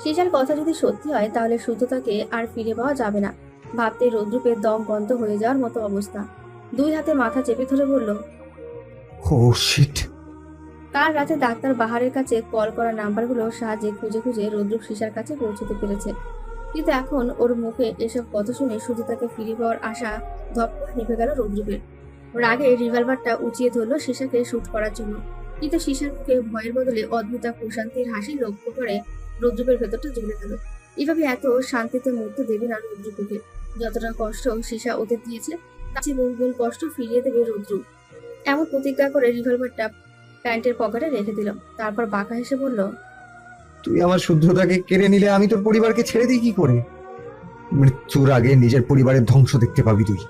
সীসার কথা যদি সত্যি হয় তাহলে শুদ্ধতাকে আর ফিরে পাওয়া যাবে না। ভাবতে রৌদ্রুপের দম বন্ধ হয়ে যাওয়ার মতো অবস্থা। দুই হাতে মাথা চেপে ধরে বলল, ও শিট। কাল রাতে ডাক্তার বাহারের কাছে কল করা নাম্বারগুলোর সাহায্যে খুঁজে খুঁজে রৌদ্রুপ সীসার কাছে পৌঁছতে পেরেছে। কিন্তু এখন ওর মুখে এসব কথা শুনে শুদ্ধতাকে ফিরে পাওয়ার আশা ধপ করে নিভে গেল রৌদ্রুপের। রাগে রিভলভারটা উঁচিয়ে ধরলো সীসাকে শুট করার জন্য। কিন্তু সীসার মুখে ভয়ের বদলে অদ্ভুত প্রশান্তির হাসি লক্ষ্য করে রৌদ্রুপের ভেতরটা জ্বলে গেল। এভাবে এত শান্তিতে মরতে দেবে না রৌদ্রুপকে। যতটা কষ্ট সীসা ওদের দিয়েছে তার চেয়ে বহুগুণ কষ্ট ফিরিয়ে দেবে রৌদ্রুপ। এমন প্রতিজ্ঞা করে রিভলভারটা প্যান্টের পকেটে রেখে দিল। তারপর বাঁকা হেসে বলল, তুই আমার শুদ্ধতাকে কেড়ে নিলে আমি তোর পরিবারকে ছেড়ে দিই কি করে? মৃত্যুর আগে নিজের পরিবারের ধ্বংস দেখতে পাবি তুই।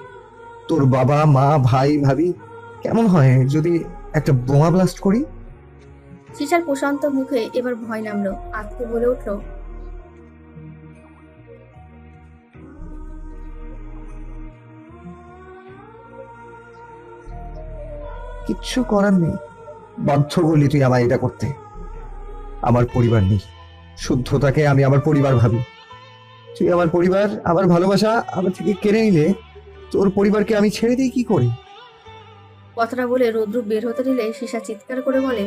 তোর বাবা মা ভাই ভাবি। কেমন হয় যদি একটা বোমা ব্লাস্ট করি? সীসার প্রশান্ত মুখে এবার ভয় নামলো। আজকে বলে উঠল, কিচ্ছু করার নেই, বাধ্য করলি তুই আমায় এটা করতে। আমার পরিবার নেই, শুদ্ধতাকে আমি আমার পরিবার ভাবি। তুই আমার পরিবার, আমার ভালোবাসা আমার থেকে কেড়ে নিলে তোর পরিবারকে আমি ছেড়ে দিই কি করে? কথাটা বলে রৌদ্রুপ বের হতে নিলে সীসা চিৎকার করে বলে।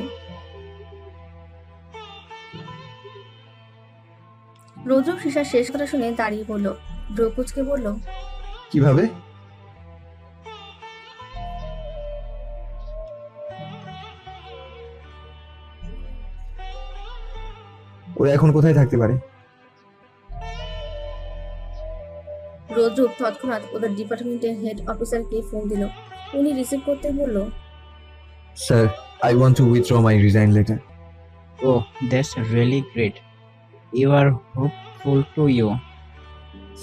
রৌদ্রুপ সীসার শেষ কথা শুনে দাঁড়িয়ে পড়ল। দ্রৌপদকে বলল, কিভাবে? ওরা এখন কোথায় থাকতে পারে? রৌদ্রুপ তৎক্ষণাৎ ওদের ডিপার্টমেন্টের হেড অফিসারকে ফোন দিল। উনি রিসিভ করতে বলল, sir, I want to withdraw my resign letter. Oh, that's really great. You are hopeful to you.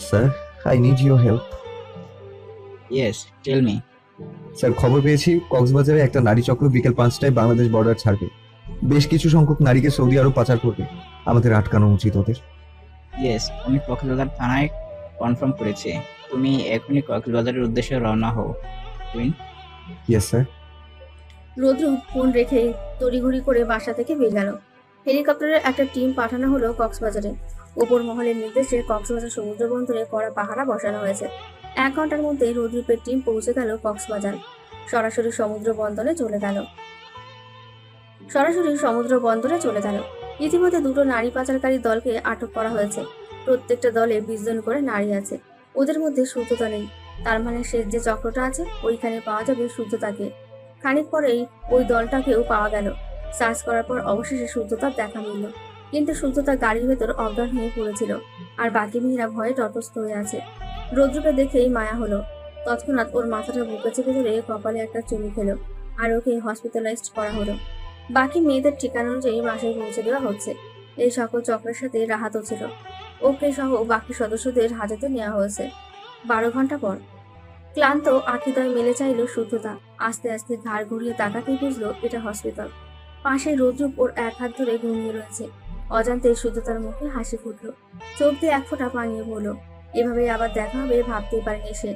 Sir, I need your help. Yes, tell me. Sir, খবর পেয়েছি কক্সবাজারে একটা নারী চক্র বিকেল 5টায় বাংলাদেশ বর্ডার ছাড়বে। বেশ কিছু সংখ্যক নারীকে সৌদি আরব পাচার করবে। আমাদের আটকানো উচিত ওদের। ইয়েস, আমি কক্সবাজার থানায় কনফার্ম করেছি। তুমি এখনই কক্সবাজারের উদ্দেশ্যে রওনা হও কুইন। Yes sir. রৌদ্র ফোন রেখে তড়িঘড়ি করে বাসা থেকে বের গেল। হেলিকপ্টারের একটা টিম পাঠানো হলো কক্সবাজারে। ওপর মহলের নির্দেশে কক্সবাজার সমুদ্র বন্দরে কড়া পাহারা বসানো হয়েছে। 1 ঘন্টার মধ্যেই রৌদ্রীপের টিম পৌঁছে গেল কক্সবাজার। সরাসরি সমুদ্র বন্দরে চলে গেল। ইতিমধ্যে 2টো নারী পাচারকারী দলকে আটক করা হয়েছে। প্রত্যেকটা দলে 20 জন করে নারী আছে। ওদের মধ্যে শুদ্ধতা নেই। তার মানে শেষ যে চক্রটা আছে ওইখানে পাওয়া যাবে শুদ্ধতাকে। খানিক পরেই ওই দলটাকেও পাওয়া গেল। সার্চ করার পর অবশেষে শুদ্ধতার দেখা মিলল, কিন্তু শুদ্ধতা গাড়ির ভেতর অজ্ঞান হয়ে পড়েছিল, আর বাকি মেয়েরা ভয়ে তটস্থ হয়ে আছে। রৌদ্রকে দেখেই মায়া হলো। তৎক্ষণাৎ ওর মাথাটা বুকে চেপে ধরে কপালে একটা চুমু খেলো, আর ওকে হসপিটালাইজড করা হলো। বাকি মেয়েদের ঠিকানা অনুযায়ী বাসায় পৌঁছে দেওয়া হচ্ছে। এই সকল চক্রের সাথে রাহাতও ছিল। ওকে সহ বাকি সদস্যদের হাজতে নেওয়া হয়েছে। 12 ঘন্টা পর ক্লান্ত আখিদয় মেলে চাইল শুদ্ধতা। আস্তে আস্তে ঘাড় ঘুরিয়ে তাকাতেই বুঝলো এটা হসপিটাল। পাশে রৌদ্রুপ ওর এক হাত ধরে ঘুমিয়ে রয়েছে। অজান্তে শুদ্ধতার মুখে হাসি ফুটলো, চোখ দিয়ে 1 ফোঁটা পানিয়ে পড়লো। এভাবেই আবার দেখা হবে ভাবতেই পারেনি সে।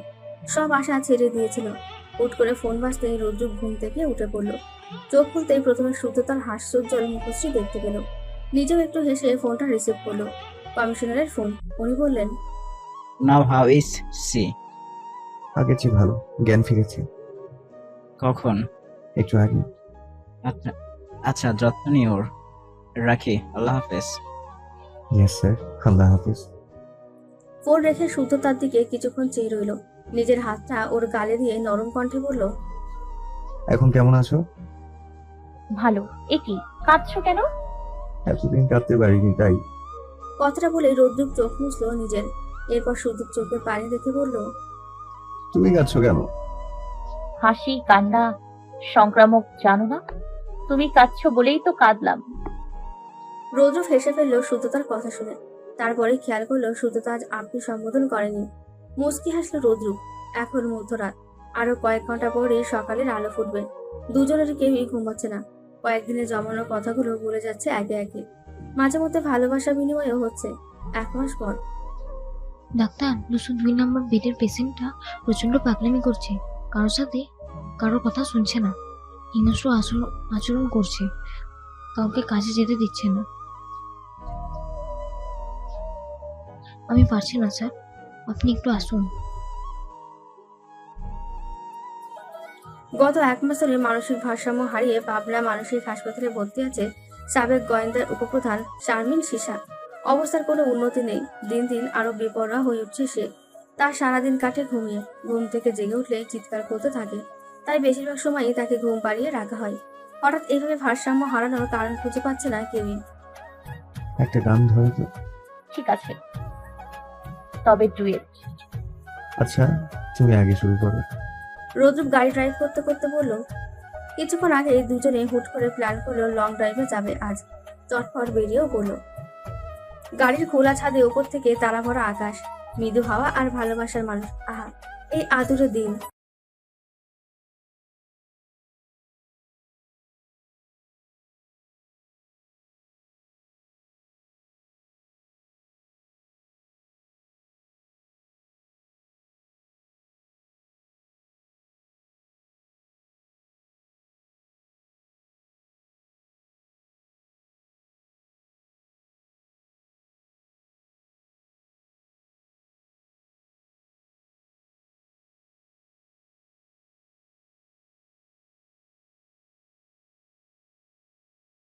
সব আশা ছেড়ে দিয়েছিল। হুট করে ফোন বাজতেই রৌদ্রুপ ঘুম থেকে উঠে পড়লো। চোখ খুলতেই প্রথমে শুদ্ধতার হাস্যোজ্জ্বল মুখশ্রী দেখতে পেল। নিজেও একটু হেসে ফোনটা রিসিভ করলো। কমিশনারের ফোন। উনি বললেন, নাও হাউ ইজ সি? আগের চেয়ে ভালো, জ্ঞান ফিরেছে। কখন? একটু আগে। আচ্ছা আচ্ছা, যত্ন নিও ওর। রাখি, আল্লাহ হাফেজ। ইয়েস স্যার, আল্লাহ হাফিজ। ফোন রেখে শুদ্ধতার দিকে কিছুক্ষণ চেয়ে রইল। নিজের হাতটা ওর গালে দিয়ে নরম কণ্ঠে বলল, এখন কেমন আছো? ভালো। এ কি, কাঁদছো কেন? এতদিন কাঁদতে পারিনি তাই। কথাটা বলে রৌদ্রুপ চোখ মুছলো নিজের। এরপর শুদ্ধ চোখে পানি দেখে বলল, তুমি কাঁদছো কেন? হাসি কান্না সংক্রামক জানো না? তুমি কাঁদছো বলেই তো কাঁদলাম। রৌদ্র হেসে ফেললো শুদ্ধতার কথা শুনে। তারপরে খেয়াল করলো শুদ্ধতা আজ আপনি সম্বোধন করেনি। মুচকি হাসলো রৌদ্রুপ। এখন মধ্যরাত, আরো কয়েক ঘন্টা পরে সকালের আলো ফুটবে। দুজনেরই কেউই ঘুমাচ্ছে না। কয়েকদিনের জমানো কথাগুলো ভুলে যাচ্ছে একে একে। মাঝে মধ্যে ভালোবাসা বিনিময়ও হচ্ছে। 1 মাস পর। ডাক্তার, 202 নম্বর বেডের পেশেন্টটা প্রচন্ড পাগলামি করছে। কারোর কথা শুনছে না, হিংস্র আচরণ করছে, কাউকে কাজে যেতে দিচ্ছে না। আমি পারছি না স্যার, আপনি একটু আসুন। গত 1 মাস ধরে মানসিক ভারসাম্য হারিয়ে পাবনা মানসিক হাসপাতালে ভর্তি আছে সাবেক গোয়েন্দার উপপ্রধান শারমিন সিসা। অবস্থার কোনো উন্নতি নেই। দিন দিন আরো বেপরোয়া হয়ে উঠছে সে। তার সারাদিন কাটে ঘুমিয়ে। ঘুম থেকে জেগে উঠলে চিৎকার করতে থাকে। তাই বেশিরভাগ সময়ই তাকে ঘুম পাড়িয়ে রাখা হয়। হঠাৎ এভাবে ভারসাম্য হারানোর কারণ খুঁজে পাচ্ছে না কেউই। একটা গান ধরো তো। ঠিক আছে, তবে ডুয়েট। আচ্ছা, তুমি আগে শুরু করো। রৌদ্রুপ গাড়ি ড্রাইভ করতে করতে বলল, কিছুক্ষণ আগে দুজনে হুট করে প্ল্যান করলো লং ড্রাইভে যাবে আজ। চটপট বেরিয়েও বলল। গাড়ির খোলা ছাদে উপর থেকে তারা ভরা আকাশ, মৃদু হাওয়া আর ভালোবাসার মানুষ। আহা, এই আদুরে দিন।